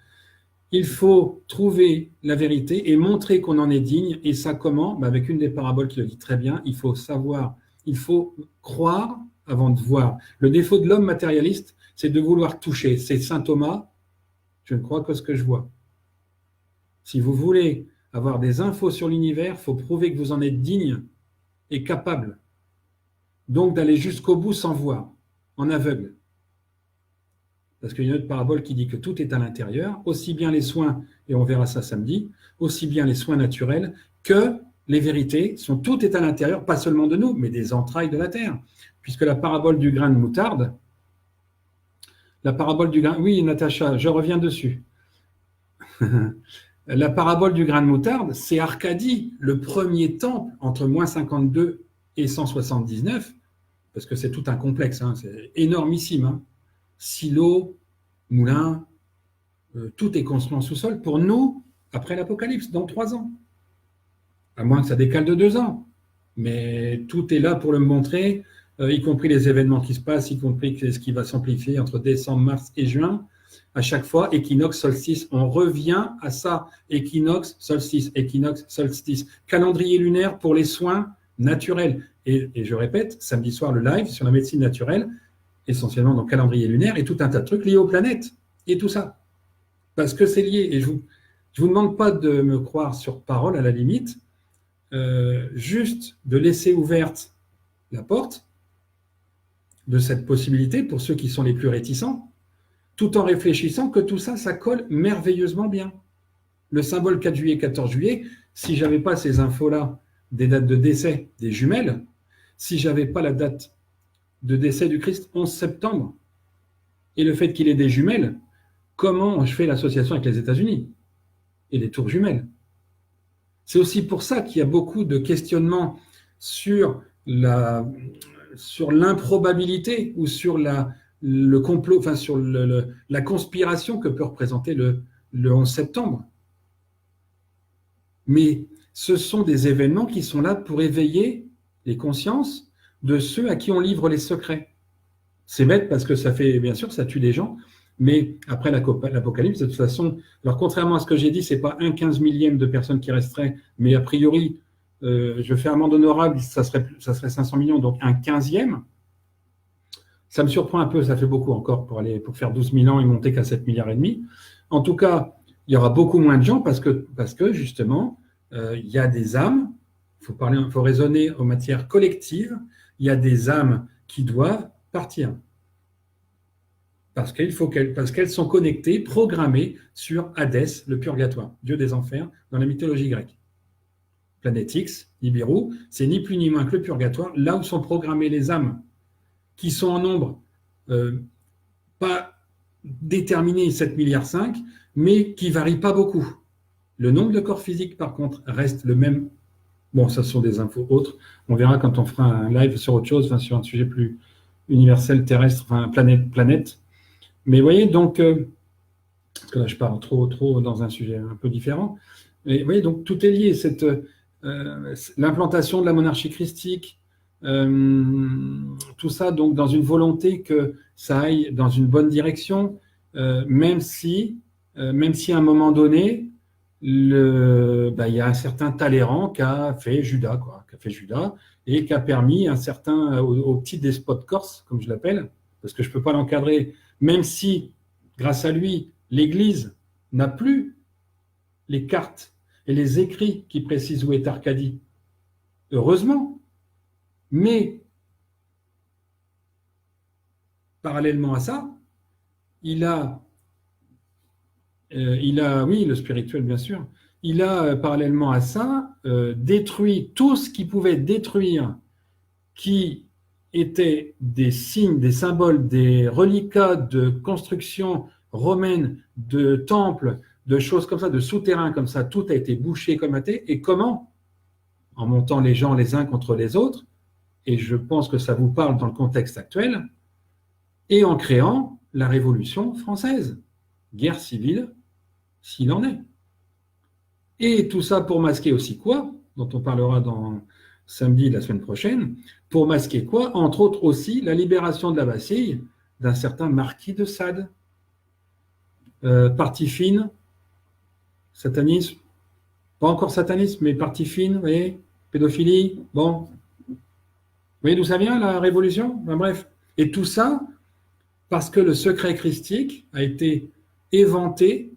S1: il faut trouver la vérité et montrer qu'on en est digne. Et ça comment? Ben, avec une des paraboles qui le dit très bien, il faut savoir, il faut croire avant de voir. Le défaut de l'homme matérialiste, c'est de vouloir toucher. C'est saint Thomas, je ne crois que ce que je vois. Si vous voulez avoir des infos sur l'univers, il faut prouver que vous en êtes digne et capable. Donc d'aller jusqu'au bout sans voir, en aveugle. Parce qu'il y a une autre parabole qui dit que tout est à l'intérieur, aussi bien les soins, et on verra ça samedi, aussi bien les soins naturels que les vérités, tout est à l'intérieur, pas seulement de nous, mais des entrailles de la terre. Puisque la parabole du grain de moutarde, oui Natacha, je reviens dessus. La parabole du grain de moutarde, c'est Arcadie, le premier temple entre moins 52 et 179, parce que c'est tout un complexe, hein, c'est énormissime. Hein. Silos, moulins, tout est construit en sous-sol pour nous, après l'Apocalypse, dans 3 ans. À moins que ça décale de 2 ans. Mais tout est là pour le montrer, y compris les événements qui se passent, y compris ce qui va s'amplifier entre décembre, mars et juin. À chaque fois, équinoxe, solstice, on revient à ça. Équinoxe, solstice, calendrier lunaire pour les soins naturels. Et je répète, samedi soir, le live sur la médecine naturelle, essentiellement dans le calendrier lunaire, et tout un tas de trucs liés aux planètes, et tout ça. Parce que c'est lié. Et je vous demande pas de me croire sur parole, à la limite, juste de laisser ouverte la porte de cette possibilité pour ceux qui sont les plus réticents, tout en réfléchissant que tout ça, ça colle merveilleusement bien. Le symbole 4 juillet, 14 juillet, si je n'avais pas ces infos-là, des dates de décès des jumelles, si je n'avais pas la date de décès du Christ, 11 septembre, et le fait qu'il ait des jumelles, comment je fais l'association avec les États-Unis et les tours jumelles? C'est aussi pour ça qu'il y a beaucoup de questionnements sur l'improbabilité ou sur le complot, enfin sur la conspiration que peut représenter le 11 septembre. Mais ce sont des événements qui sont là pour éveiller les consciences de ceux à qui on livre les secrets. C'est bête parce que ça fait, bien sûr, ça tue des gens, mais après l'Apocalypse, de toute façon, alors contrairement à ce que j'ai dit, c'est pas 1/15 millième de personnes qui resteraient, mais a priori, je fais amende honorable, ça serait 500 millions, donc 1/15e. Ça me surprend un peu, ça fait beaucoup encore pour faire 12 000 ans et monter qu'à 7,5 milliards. En tout cas, il y aura beaucoup moins de gens parce que justement, il y a des âmes, il faut raisonner en matière collective, il y a des âmes qui doivent partir. Parce qu'elles sont connectées, programmées sur Hadès, le purgatoire, dieu des enfers, dans la mythologie grecque. planète X, Nibiru, c'est ni plus ni moins que le purgatoire, là où sont programmées les âmes qui sont en nombre pas déterminé 7,5 milliards, mais qui ne varie pas beaucoup. Le nombre de corps physiques, par contre, reste le même. Bon, ça sont des infos autres. On verra quand on fera un live sur autre chose, enfin, sur un sujet plus universel, terrestre, enfin, planète. Mais vous voyez, donc, parce que là, je pars trop dans un sujet un peu différent. Mais vous voyez, donc, tout est lié. L'implantation de la monarchie christique, tout ça, donc, dans une volonté que ça aille dans une bonne direction, même si à un moment donné, il y a un certain Talleyrand qu'a fait Judas, et qui a permis au petit despote corse, comme je l'appelle, parce que je ne peux pas l'encadrer, même si, grâce à lui, l'Église n'a plus les cartes et les écrits qui précisent où est Arcadie. Heureusement. Mais, parallèlement à ça, il a, oui, le spirituel, bien sûr, il a, parallèlement à ça, détruit tout ce qui pouvait détruire, qui étaient des signes, des symboles, des reliquats de construction romaine, de temples, de choses comme ça, de souterrains comme ça. Tout a été bouché comme athée. Et comment? En montant les gens les uns contre les autres, et je pense que ça vous parle dans le contexte actuel, et en créant la Révolution française, guerre civile, s'il en est. Et tout ça pour masquer aussi quoi, dont on parlera dans samedi de la semaine prochaine, pour masquer quoi? Entre autres aussi la libération de la Bastille d'un certain marquis de Sade. Partie fine, satanisme, pas encore satanisme, mais partie fine, vous voyez, pédophilie, bon. Vous voyez d'où ça vient, la révolution? Ben, bref. Et tout ça, parce que le secret christique a été éventé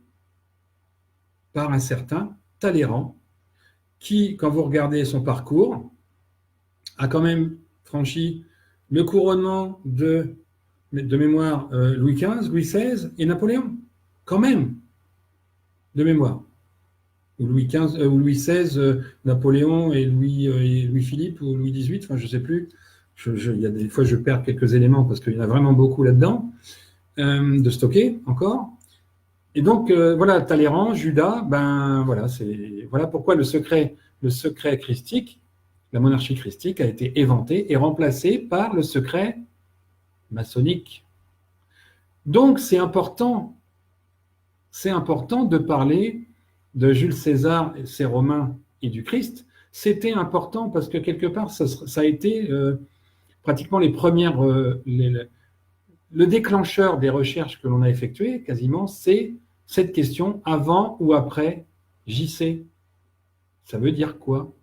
S1: par un certain Talleyrand, qui, quand vous regardez son parcours, a quand même franchi le couronnement de mémoire Louis XV, Louis XVI et Napoléon. Quand même, de mémoire. Ou Louis XV, ou Louis XVI, Napoléon et Louis-Philippe ou Louis XVIII, enfin je ne sais plus. Il y a des fois je perds quelques éléments parce qu'il y en a vraiment beaucoup là-dedans, de stocker encore. Et donc voilà, Talleyrand, Judas, voilà pourquoi le secret christique, la monarchie christique a été éventée et remplacée par le secret maçonnique. Donc c'est important de parler de Jules César, ses Romains et du Christ. C'était important parce que quelque part, ça a été pratiquement les premières, le déclencheur des recherches que l'on a effectuées, quasiment, c'est cette question, avant ou après JC. Ça veut dire quoi?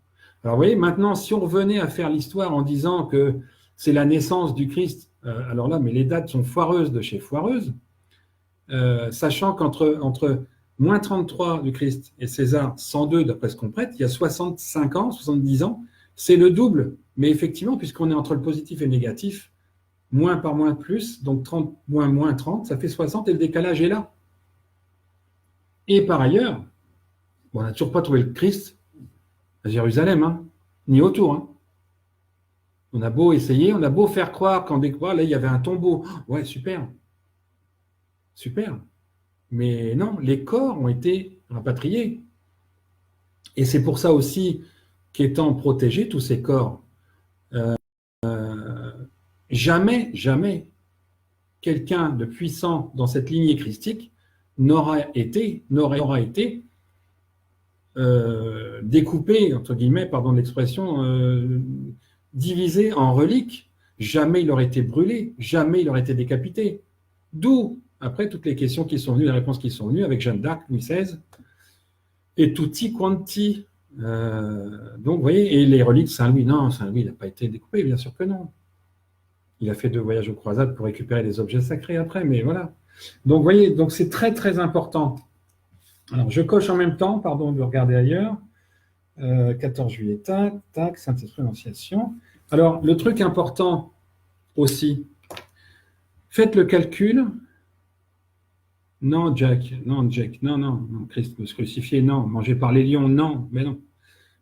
S1: Alors vous voyez, maintenant, si on revenait à faire l'histoire en disant que c'est la naissance du Christ, alors là, mais les dates sont foireuses de chez foireuses, sachant qu'entre moins 33 du Christ et César 102, d'après ce qu'on prête, il y a 65 ans, 70 ans, c'est le double. Mais effectivement, puisqu'on est entre le positif et le négatif, moins par moins plus, donc 30 moins 30, ça fait 60 et le décalage est là. Et par ailleurs, on n'a toujours pas trouvé le Christ à Jérusalem, hein, ni autour. Hein. On a beau essayer, on a beau faire croire qu'en découvre, là, il y avait un tombeau. Ouais, super. Super. Mais non, les corps ont été rapatriés. Et c'est pour ça aussi qu'étant protégés, tous ces corps, jamais quelqu'un de puissant dans cette lignée christique n'aura été découpé, entre guillemets, pardon de l'expression, divisé en reliques. Jamais il aurait été brûlé, jamais il aurait été décapité. D'où, après, toutes les questions qui sont venues, les réponses qui sont venues avec Jeanne d'Arc, Louis XVI, et tutti quanti. Donc, vous voyez, et les reliques de Saint-Louis, non, Saint-Louis, il n'a pas été découpé, bien sûr que non. Il a fait 2 voyages aux croisades pour récupérer des objets sacrés après, mais voilà. Donc, vous voyez, donc c'est très, très important. Alors, je coche en même temps, pardon de regarder ailleurs. 14 juillet, tac, Saint-Esprit Annonciation. Alors, le truc important aussi, faites le calcul. Non, Jack, non, Christ me crucifié, non, mangé par les lions, non, mais non.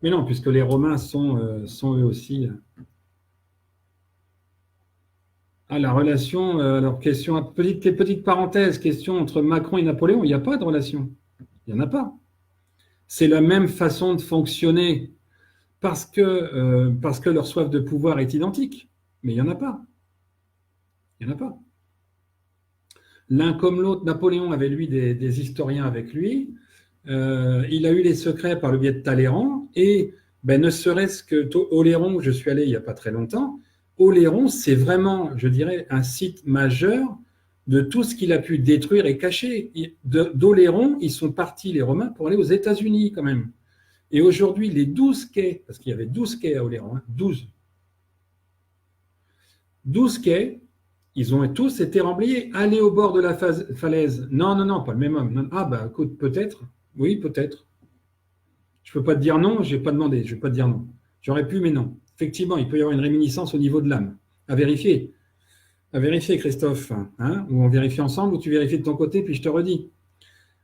S1: Mais non, puisque les Romains sont eux aussi. Ah, la relation, alors question, petite parenthèse, question entre Macron et Napoléon, il n'y a pas de relation. Il n'y en a pas. C'est la même façon de fonctionner parce que leur soif de pouvoir est identique. Mais il n'y en a pas. Il n'y en a pas. L'un comme l'autre, Napoléon avait lui des historiens avec lui. Il a eu les secrets par le biais de Talleyrand. Et ben, ne serait-ce que Oléron, où je suis allé il n'y a pas très longtemps, Oléron, c'est vraiment, je dirais, un site majeur de tout ce qu'il a pu détruire et cacher. D'Oléron, ils sont partis, les Romains, pour aller aux États-Unis quand même. Et aujourd'hui, les 12 quais, parce qu'il y avait 12 quais à Oléron, 12 quais, ils ont tous été remblayés. Allez au bord de la falaise. Non, non, non, pas le même homme. Non. Ah, bah écoute, peut-être. Oui, peut-être. Je ne peux pas te dire non, je n'ai pas demandé. Je ne vais pas te dire non. J'aurais pu, mais non. Effectivement, il peut y avoir une réminiscence au niveau de l'âme. À vérifier. À vérifier, Christophe. Hein, ou on vérifie ensemble, ou tu vérifies de ton côté, puis je te redis.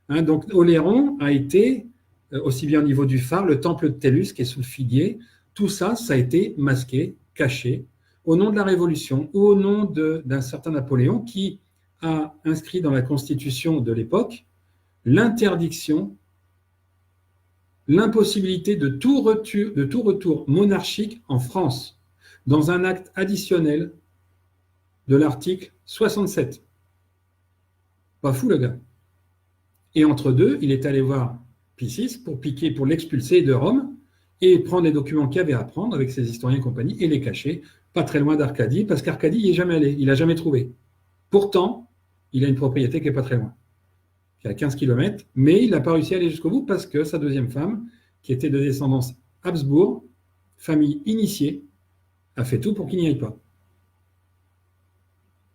S1: Hein, donc, Oléron a été, aussi bien au niveau du phare, le temple de Tellus qui est sous le figuier. Tout ça, ça a été masqué, caché, au nom de la Révolution ou au nom d'un certain Napoléon qui a inscrit dans la Constitution de l'époque l'interdiction, l'impossibilité de tout retour monarchique en France, dans un acte additionnel de l'article 67. Pas fou, le gars. Et entre deux, il est allé voir Pie VI pour l'expulser de Rome et prendre les documents qu'il y avait à prendre avec ses historiens et compagnie et les cacher pas très loin d'Arcadie, parce qu'Arcadie, il n'y est jamais allé, il n'a jamais trouvé. Pourtant, il a une propriété qui n'est pas très loin, qui est à 15 km, mais il n'a pas réussi à aller jusqu'au bout parce que sa deuxième femme, qui était de descendance Habsbourg, famille initiée, a fait tout pour qu'il n'y aille pas. Vous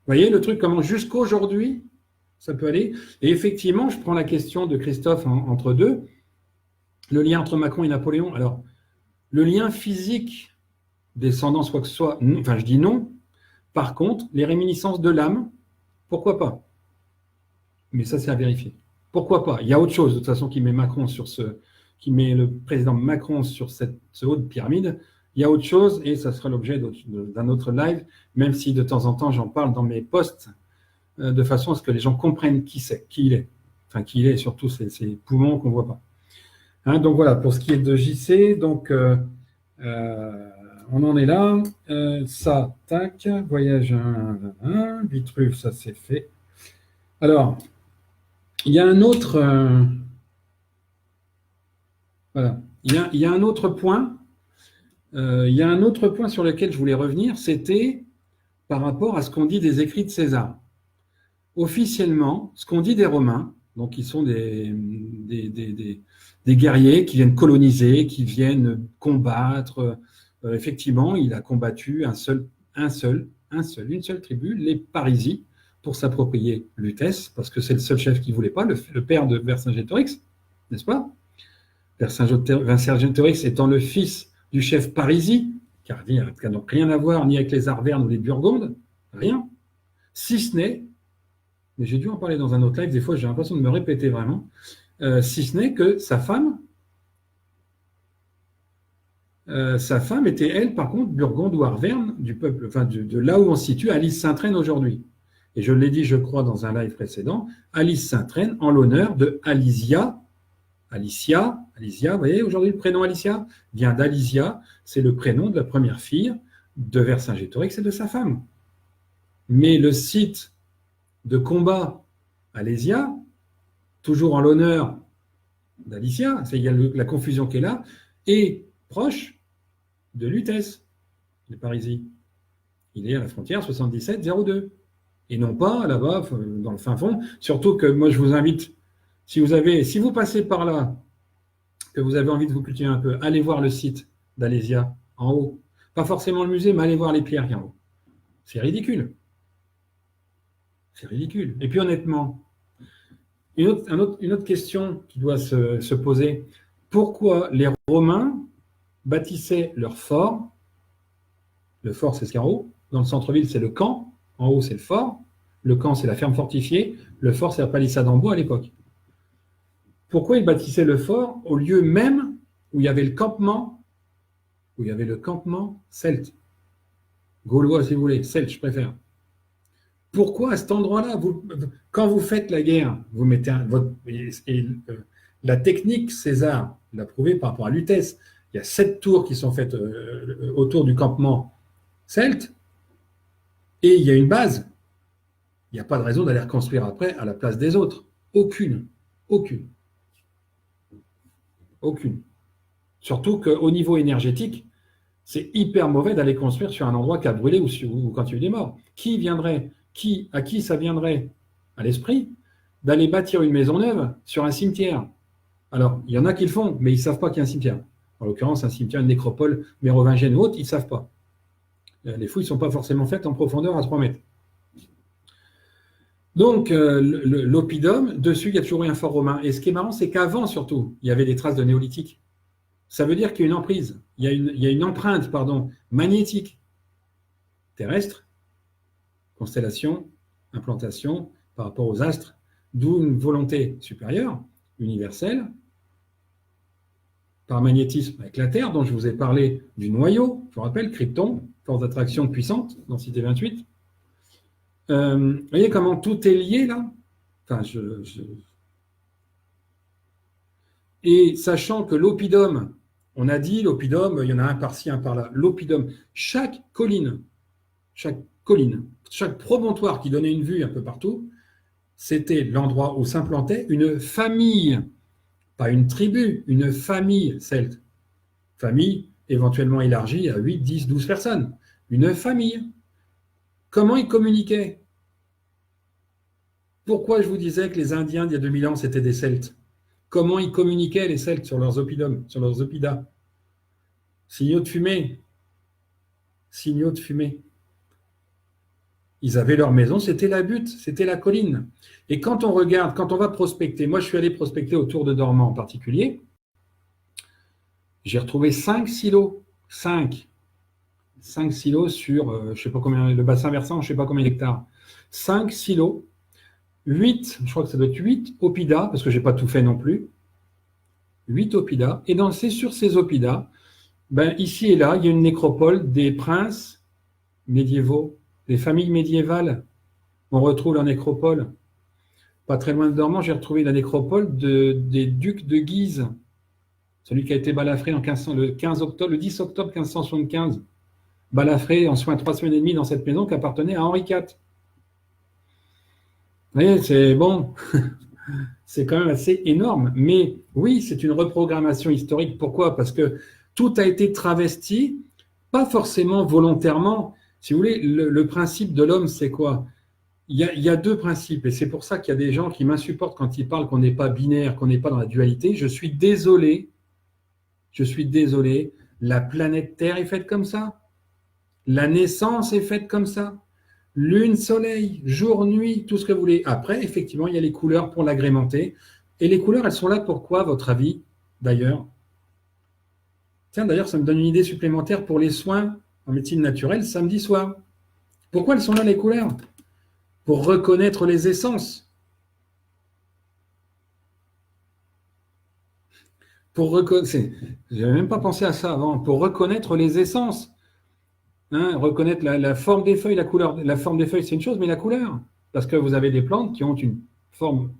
S1: voyez le truc, comment jusqu'aujourd'hui, ça peut aller. Et effectivement, je prends la question de Christophe entre deux, le lien entre Macron et Napoléon. Alors, le lien physique, descendance, quoi que ce soit, enfin, je dis non. Par contre, les réminiscences de l'âme, pourquoi pas? Mais ça, c'est à vérifier. Pourquoi pas? Il y a autre chose, de toute façon, qui met le président Macron sur ce haut de pyramide. Il y a autre chose, et ça sera l'objet d'un autre live, même si de temps en temps, j'en parle dans mes posts, de façon à ce que les gens comprennent qui c'est, qui il est. Enfin, qui il est, et surtout ces poumons qu'on ne voit pas. Hein, donc voilà, pour ce qui est de JC, donc on en est là. Ça, tac, voyage 1, Vitruve, ça c'est fait. Alors, il y a un autre... voilà. Il y a un autre point. Il y a un autre point sur lequel je voulais revenir, c'était par rapport à ce qu'on dit des écrits de César. Officiellement, ce qu'on dit des Romains, donc ils sont des guerriers qui viennent coloniser, qui viennent combattre. Effectivement, il a combattu une seule tribu, les Parisis, pour s'approprier Lutèce, parce que c'est le seul chef qui ne voulait pas, le père de Vercingétorix, n'est-ce pas? Vercingétorix étant le fils du chef Parisis, car il n'a donc rien à voir ni avec les Arvernes ou les Burgondes, rien, si ce n'est, mais j'ai dû en parler dans un autre live, des fois j'ai l'impression de me répéter vraiment, si ce n'est que sa femme était, elle, par contre, Burgonde ou Arverne, du peuple, enfin de là où on se situe Alice Sainte-Reine aujourd'hui. Et je l'ai dit, je crois, dans un live précédent, Alice Sainte-Reine en l'honneur de Alicia, vous voyez, aujourd'hui le prénom Alicia vient d'Alicia, c'est le prénom de la première fille de Vercingétorix et de sa femme. Mais le site de combat Alésia, toujours en l'honneur d'Alicia, il y a la confusion qui est là, est proche de Lutèce, de Parisis. Il est à la frontière 77-02. Et non pas là-bas, dans le fin fond. Surtout que moi, je vous invite, si vous passez par là, que vous avez envie de vous cultiver un peu, allez voir le site d'Alésia en haut. Pas forcément le musée, mais allez voir les pierres qui en haut. C'est ridicule. C'est ridicule. Et puis honnêtement, une autre question qui doit se poser. Pourquoi les Romains bâtissaient leur fort? Le fort, c'est ce qu'il y a en haut. Dans le centre-ville, c'est le camp. En haut, c'est le fort. Le camp, c'est la ferme fortifiée. Le fort, c'est la palissade en bois à l'époque. Pourquoi ils bâtissaient le fort au lieu même où il y avait le campement où il y avait le campement celte, gaulois si vous voulez, celte, je préfère. Pourquoi à cet endroit-là, quand vous faites la guerre, vous mettez la technique César l'a prouvé par rapport à Lutèce. Il y a 7 tours qui sont faites autour du campement celte et il y a une base. Il n'y a pas de raison d'aller reconstruire après à la place des autres. Aucune. Aucune. Aucune. Surtout qu'au niveau énergétique, c'est hyper mauvais d'aller construire sur un endroit qui a brûlé ou quand il y a eu des morts. À qui ça viendrait à l'esprit d'aller bâtir une maison neuve sur un cimetière? Alors, il y en a qui le font, mais ils ne savent pas qu'il y a un cimetière. En l'occurrence, un cimetière, une nécropole mérovingienne ou autre, ils ne savent pas. Les fouilles ne sont pas forcément faites en profondeur à 3 mètres. Donc, l'oppidum, dessus, il y a toujours eu un fort romain. Et ce qui est marrant, c'est qu'avant, surtout, il y avait des traces de néolithique. Ça veut dire qu'il y a une emprise, il y a une empreinte magnétique terrestre, constellation, implantation par rapport aux astres, d'où une volonté supérieure, universelle, par magnétisme avec la Terre, dont je vous ai parlé du noyau, je vous rappelle, Krypton, force d'attraction puissante, densité 28. Vous voyez comment tout est lié là? Enfin, Et sachant que l'oppidum, on a dit l'oppidum, il y en a un par-ci, un par-là. L'oppidum, chaque colline, chaque promontoire qui donnait une vue un peu partout, c'était l'endroit où s'implantait une famille, pas une tribu, une famille celte. Famille éventuellement élargie à 8, 10, 12 personnes. Une famille. Comment ils communiquaient? Pourquoi je vous disais que les Indiens d'il y a 2000 ans, c'était des Celtes? Comment ils communiquaient, les Celtes, sur leurs oppidums, sur leurs oppidas? Signaux de fumée. Signaux de fumée. Ils avaient leur maison, c'était la butte, c'était la colline. Et quand on regarde, quand on va prospecter, moi je suis allé prospecter autour de Dormant en particulier, j'ai retrouvé 5 silos. 5 silos sur, je ne sais pas combien, le bassin versant, je ne sais pas combien d'hectares. 5 silos, 8, je crois que ça doit être 8 oppidas, parce que je n'ai pas tout fait non plus. 8 oppidas. Et c'est sur ces oppidas, ici et là, il y a une nécropole des princes médiévaux, des familles médiévales. On retrouve leur nécropole. Pas très loin de Dormant, j'ai retrouvé la nécropole des ducs de Guise. Celui qui a été balafré le 10 octobre 1575. Balafré en soins 3 semaines et demie dans cette maison qui appartenait à Henri IV. Vous voyez, c'est bon. C'est quand même assez énorme. Mais oui, c'est une reprogrammation historique. Pourquoi? Parce que tout a été travesti, pas forcément volontairement. Si vous voulez, le principe de l'homme, c'est quoi? Il y a 2 principes. Et c'est pour ça qu'il y a des gens qui m'insupportent quand ils parlent qu'on n'est pas binaire, qu'on n'est pas dans la dualité. Je suis désolé. La planète Terre est faite comme ça. La naissance est faite comme ça. Lune, soleil, jour, nuit, tout ce que vous voulez. Après, effectivement, il y a les couleurs pour l'agrémenter. Et les couleurs, elles sont là pourquoi, à votre avis, d'ailleurs? Tiens, d'ailleurs, ça me donne une idée supplémentaire pour les soins en médecine naturelle samedi soir. Pourquoi elles sont là, les couleurs? Pour reconnaître les essences. Je n'avais même pas pensé à ça avant. Pour reconnaître les essences. Reconnaître la forme des feuilles, la couleur. La forme des feuilles, c'est une chose, mais la couleur. Parce que vous avez des plantes qui ont une forme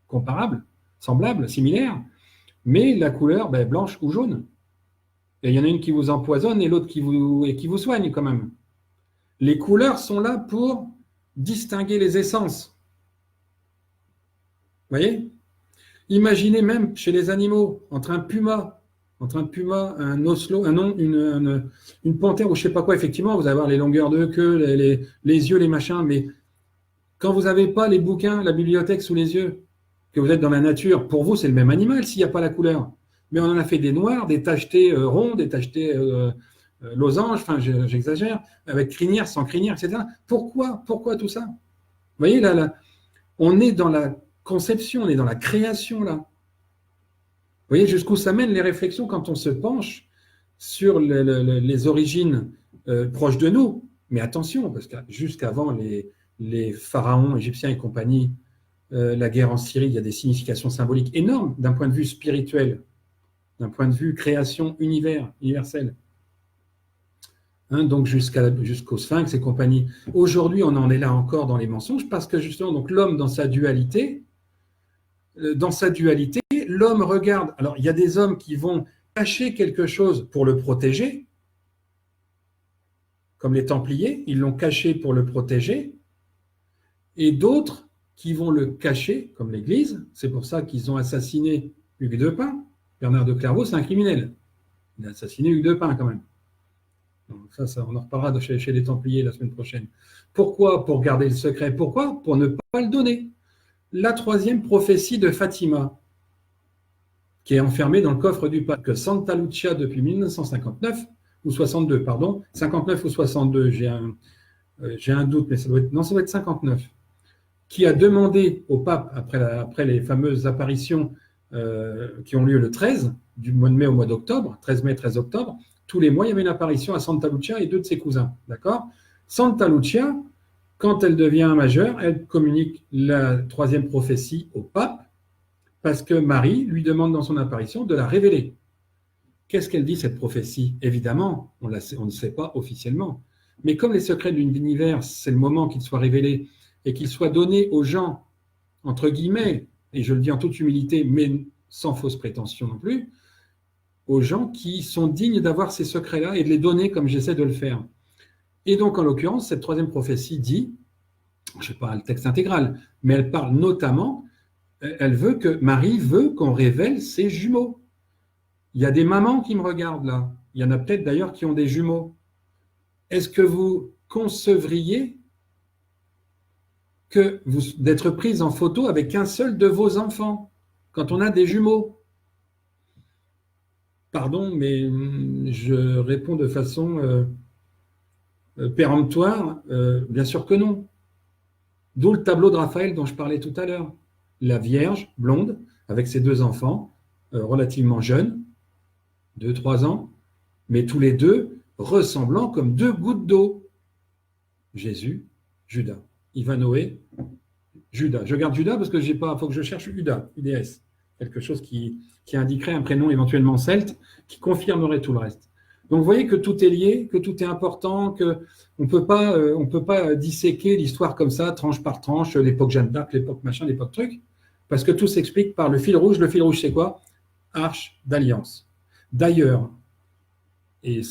S1: comparable, semblable, similaire, mais la couleur blanche ou jaune. Et il y en a une qui vous empoisonne et l'autre qui vous soigne quand même. Les couleurs sont là pour distinguer les essences. Vous voyez? Imaginez même chez les animaux, entre un puma, un oslo, une panthère ou je ne sais pas quoi, effectivement, vous allez avoir les longueurs de queue, les yeux, les machins, mais quand vous n'avez pas les bouquins, la bibliothèque sous les yeux, que vous êtes dans la nature, pour vous, c'est le même animal s'il n'y a pas la couleur. Mais on en a fait des noirs, des tachetés ronds, des tachetés losanges, enfin j'exagère, avec crinière, sans crinière, etc. Pourquoi tout ça? Vous voyez, là, on est dans la conception, on est dans la création, là. Vous voyez jusqu'où ça mène les réflexions quand on se penche sur les origines proches de nous. Mais attention, parce que jusqu'avant les pharaons égyptiens et compagnie, la guerre en Syrie, il y a des significations symboliques énormes d'un point de vue spirituel, d'un point de vue création universelle. hein, donc jusqu'au Sphinx et compagnie. Aujourd'hui, on en est là encore dans les mensonges parce que justement, donc l'homme dans sa dualité, l'homme regarde. Alors, il y a des hommes qui vont cacher quelque chose pour le protéger, comme les Templiers, ils l'ont caché pour le protéger, et d'autres qui vont le cacher, comme l'Église. C'est pour ça qu'ils ont assassiné Hugues de Pin. Bernard de Clairvaux, c'est un criminel. Il a assassiné Hugues de Pin quand même. Donc ça, on en reparlera chez les Templiers la semaine prochaine. Pourquoi? Pour garder le secret. Pourquoi? Pour ne pas le donner. La troisième prophétie de Fatima, qui est enfermée dans le coffre du pape, que Santa Lucia depuis 1959, ou 62, pardon, 59 ou 62, j'ai un doute, mais ça doit être 59, qui a demandé au pape, après les fameuses apparitions qui ont lieu le 13, du mois de mai au mois d'octobre, 13 mai, 13 octobre, tous les mois, il y avait une apparition à Santa Lucia et 2 de ses cousins. D'accord? Santa Lucia, quand elle devient majeure, elle communique la troisième prophétie au pape, parce que Marie lui demande dans son apparition de la révéler. Qu'est-ce qu'elle dit, cette prophétie? Évidemment, on ne sait pas officiellement. Mais comme les secrets de l'univers, c'est le moment qu'ils soient révélés et qu'ils soient donnés aux gens, entre guillemets, et je le dis en toute humilité, mais sans fausse prétention non plus, aux gens qui sont dignes d'avoir ces secrets-là et de les donner comme j'essaie de le faire. Et donc, en l'occurrence, cette troisième prophétie dit, je ne sais pas le texte intégral, mais elle parle notamment, Marie veut qu'on révèle ses jumeaux. Il y a des mamans qui me regardent là. Il y en a peut-être d'ailleurs qui ont des jumeaux. Est-ce que vous concevriez d'être prise en photo avec un seul de vos enfants quand on a des jumeaux? Pardon, mais je réponds de façon péremptoire, bien sûr que non. D'où le tableau de Raphaël dont je parlais tout à l'heure. La Vierge blonde avec ses 2 enfants relativement jeunes, 2-3 ans, mais tous les deux ressemblant comme 2 gouttes d'eau. Jésus, Judas, Ivanoé, Judas. Je garde Judas parce que il faut que je cherche Judas, UDS, quelque chose qui indiquerait un prénom éventuellement celte, qui confirmerait tout le reste. Donc vous voyez que tout est lié, que tout est important, qu'on ne peut pas disséquer l'histoire comme ça, tranche par tranche, l'époque Jeanne d'Arc, l'époque machin, l'époque truc, parce que tout s'explique par le fil rouge. Le fil rouge, c'est quoi? Arche d'alliance. D'ailleurs, et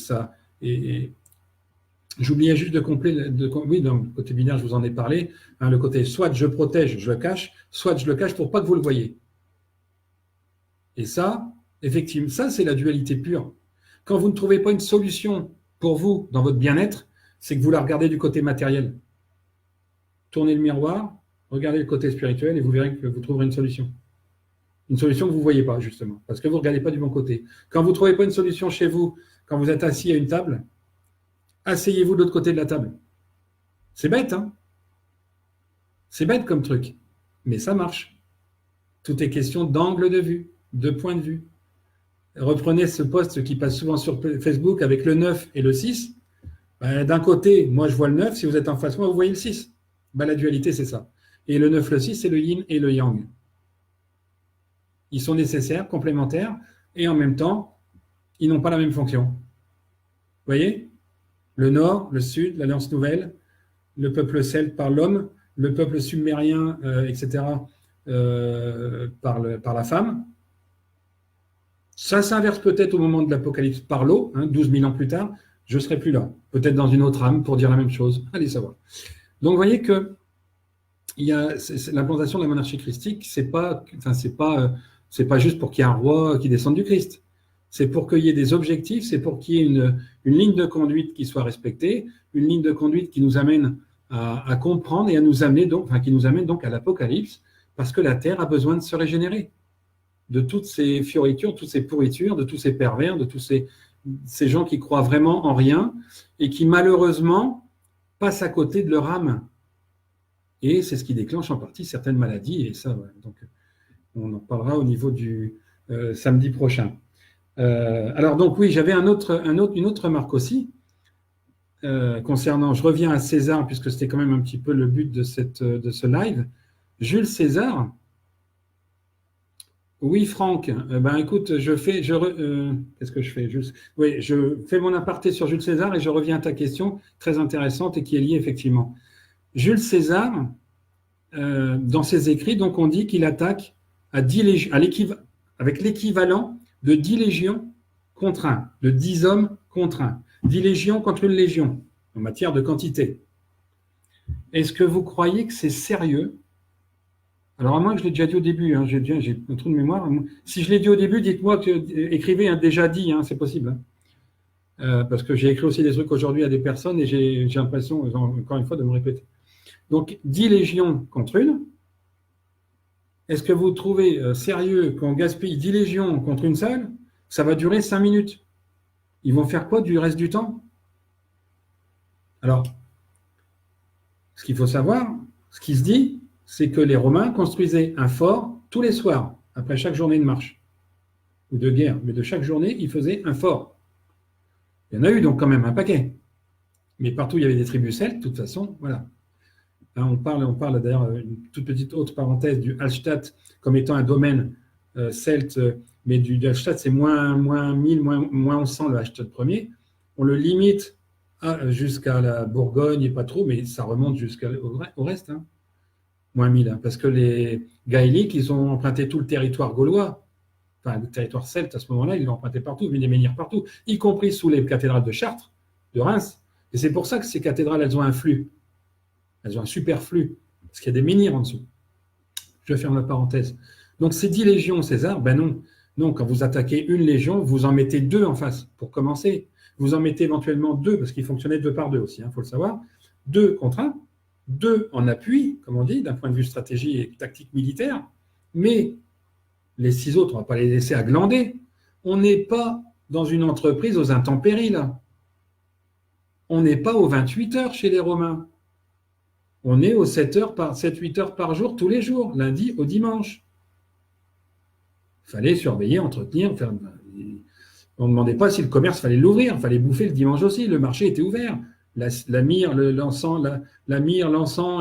S1: j'oubliais juste de compléter, oui, dans le côté binaire, je vous en ai parlé, hein, le côté soit je protège, je le cache, soit je le cache pour pas que vous le voyez. Et ça, effectivement, ça c'est la dualité pure. Quand vous ne trouvez pas une solution pour vous dans votre bien-être, c'est que vous la regardez du côté matériel. Tournez le miroir, regardez le côté spirituel et vous verrez que vous trouverez une solution. Une solution que vous ne voyez pas, justement, parce que vous ne regardez pas du bon côté. Quand vous ne trouvez pas une solution chez vous, quand vous êtes assis à une table, asseyez-vous de l'autre côté de la table. C'est bête, hein? C'est bête comme truc, mais ça marche. Tout est question d'angle de vue, de point de vue. Reprenez ce post qui passe souvent sur Facebook avec le 9 et le 6. D'un côté, moi je vois le 9, si vous êtes en face de moi, vous voyez le 6. La dualité, c'est ça. Et le 9, le 6, c'est le yin et le yang. Ils sont nécessaires, complémentaires, et en même temps, ils n'ont pas la même fonction. Vous voyez? Le nord, le sud, l'Alliance nouvelle, le peuple celte par l'homme, le peuple sumérien, etc., par la femme. Ça s'inverse peut-être au moment de l'Apocalypse par l'eau, 12 000 ans plus tard, je ne serai plus là. Peut-être dans une autre âme pour dire la même chose. Allez savoir. Donc, vous voyez que l'implantation de la monarchie christique, c'est pas juste pour qu'il y ait un roi qui descende du Christ. C'est pour qu'il y ait des objectifs, c'est pour qu'il y ait une ligne de conduite qui soit respectée, une ligne de conduite qui nous amène à comprendre et à nous amener qui nous amène donc à l'Apocalypse, parce que la Terre a besoin de se régénérer de toutes ces fioritures, toutes ces pourritures, de tous ces pervers, de tous ces gens qui croient vraiment en rien et qui malheureusement passent à côté de leur âme. Et c'est ce qui déclenche en partie certaines maladies. Et ça, voilà. Donc, on en parlera au niveau du samedi prochain. Alors donc oui, j'avais une autre remarque aussi concernant, je reviens à César puisque c'était quand même un petit peu le but de ce live. Jules César, Oui, Franck. Ben écoute, qu'est-ce que je fais? Oui, je fais mon aparté sur Jules César et je reviens à ta question très intéressante et qui est liée effectivement. Jules César, dans ses écrits, donc on dit qu'il attaque à 10 légions, avec l'équivalent de 10 légions contre un, de 10 hommes contre un, 10 légions contre une légion, en matière de quantité. Est-ce que vous croyez que c'est sérieux? Alors, à moins que je l'ai déjà dit au début, hein, j'ai un trou de mémoire. Si je l'ai dit au début, dites-moi que écrivez un déjà dit, hein, c'est possible. Hein. Parce que j'ai écrit aussi des trucs aujourd'hui à des personnes et j'ai l'impression, encore une fois, de me répéter. Donc, 10 légions contre une. Est-ce que vous trouvez sérieux qu'on gaspille 10 légions contre une seule? Ça va durer 5 minutes. Ils vont faire quoi du reste du temps? Alors, ce qu'il faut savoir, ce qui se dit, c'est que les Romains construisaient un fort tous les soirs, après chaque journée de marche, ou de guerre, mais de chaque journée, ils faisaient un fort. Il y en a eu donc quand même un paquet. Mais partout, il y avait des tribus celtes, de toute façon, voilà. Hein, on parle d'ailleurs, une toute petite autre parenthèse, du Hallstatt comme étant un domaine celte, mais du Hallstatt, c'est moins 1000, moins 1100 le Hallstatt premier. On le limite jusqu'à la Bourgogne et pas trop, mais ça remonte jusqu'au reste, hein. Moins 1000, hein, parce que les Gaéliques, ils ont emprunté tout le territoire gaulois, enfin le territoire celte à ce moment-là, ils l'ont emprunté partout, ils venaient des menhirs partout, y compris sous les cathédrales de Chartres, de Reims. Et c'est pour ça que ces cathédrales, elles ont un flux, elles ont un super flux, parce qu'il y a des menhirs en dessous. Je ferme la parenthèse. Donc ces 10 légions, César, ben non. Non, quand vous attaquez une légion, vous en mettez 2 en face, pour commencer. Vous en mettez éventuellement 2, parce qu'il fonctionnait 2 par 2 aussi, il faut le savoir. 2 contre 1, 2 en appui, comme on dit, d'un point de vue stratégie et tactique militaire, mais les 6 autres, on ne va pas les laisser à glander. On n'est pas dans une entreprise aux intempéries, là. On n'est pas aux 28 heures chez les Romains. On est aux 7-8 heures par jour, tous les jours, lundi au dimanche. Il fallait surveiller, entretenir, faire. On ne demandait pas si le commerce fallait l'ouvrir, il fallait bouffer le dimanche aussi, le marché était ouvert. La myrrhe, l'encens,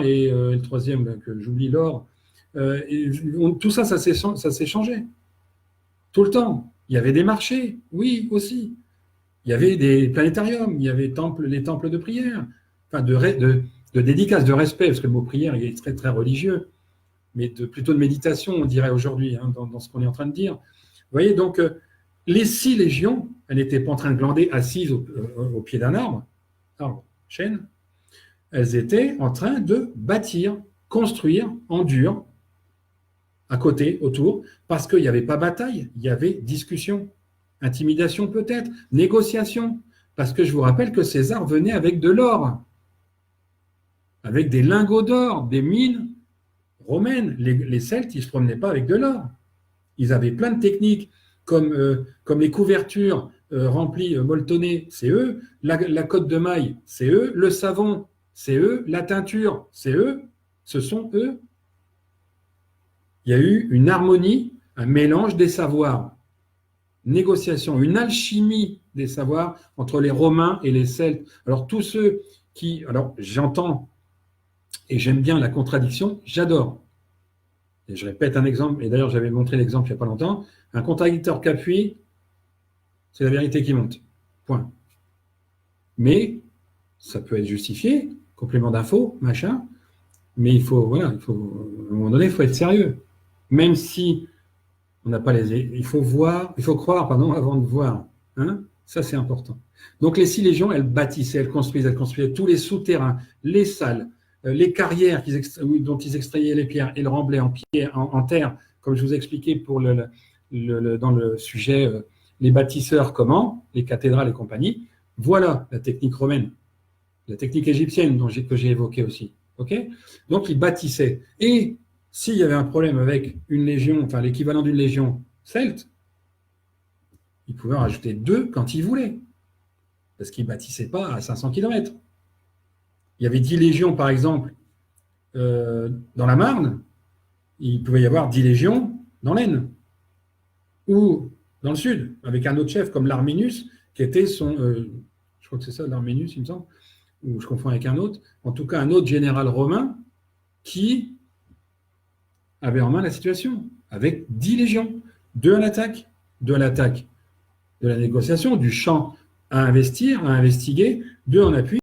S1: et le troisième, que j'oublie, l'or. Tout ça, ça s'est changé. Tout le temps. Il y avait des marchés, oui, aussi. Il y avait des planétariums, il y avait les temples de prière, enfin de dédicace, de respect, parce que le mot prière il est très, très religieux, mais plutôt de méditation, on dirait aujourd'hui, hein, dans ce qu'on est en train de dire. Vous voyez, donc, les 6 légions, elles n'étaient pas en train de glander assises au pied d'un arbre, chêne, elles étaient en train de bâtir, construire en dur, à côté, autour, parce qu'il n'y avait pas bataille, il y avait discussion, intimidation peut-être, négociation, parce que je vous rappelle que César venait avec de l'or, avec des lingots d'or, des mines romaines. Les Celtes, ils ne se promenaient pas avec de l'or. Ils avaient plein de techniques, comme les couvertures remplies, molletonnées, c'est eux, la cotte de maille, c'est eux, le savon, c'est eux, la teinture, c'est eux, ce sont eux. Il y a eu une harmonie, un mélange des savoirs, négociation, une alchimie des savoirs entre les Romains et les Celtes. Alors tous ceux qui... Alors j'entends et j'aime bien la contradiction, j'adore. Et je répète un exemple, et d'ailleurs j'avais montré l'exemple il n'y a pas longtemps, un contradicteur qu'appuie, c'est la vérité qui monte. Point. Mais ça peut être justifié, complément d'info, machin, mais il faut, à un moment donné, il faut être sérieux. Même si on n'a pas il faut croire, avant de voir. Hein, ça, c'est important. Donc, les 6 légions, elles bâtissaient, elles construisaient tous les souterrains, les salles, les carrières dont ils extrayaient les pierres et le remblaient en terre, comme je vous ai expliqué dans le sujet les bâtisseurs, comment, les cathédrales et compagnie. Voilà la technique romaine, la technique égyptienne que j'ai évoquée aussi. Okay, donc, ils bâtissaient. Et s'il y avait un problème avec une légion, enfin l'équivalent d'une légion celte, ils pouvaient en rajouter 2 quand ils voulaient, parce qu'ils ne bâtissaient pas à 500 km. Il y avait 10 légions, par exemple, dans la Marne, il pouvait y avoir 10 légions dans l'Aisne, ou dans le sud, avec un autre chef comme l'Arminius, qui était je crois que c'est ça, l'Arminius, il me semble, ou je confonds avec un autre, en tout cas un autre général romain, qui avait en main la situation, avec 10 légions. Deux à l'attaque, deux à l'attaque de la négociation, du champ à investir, à investiguer, deux en appui.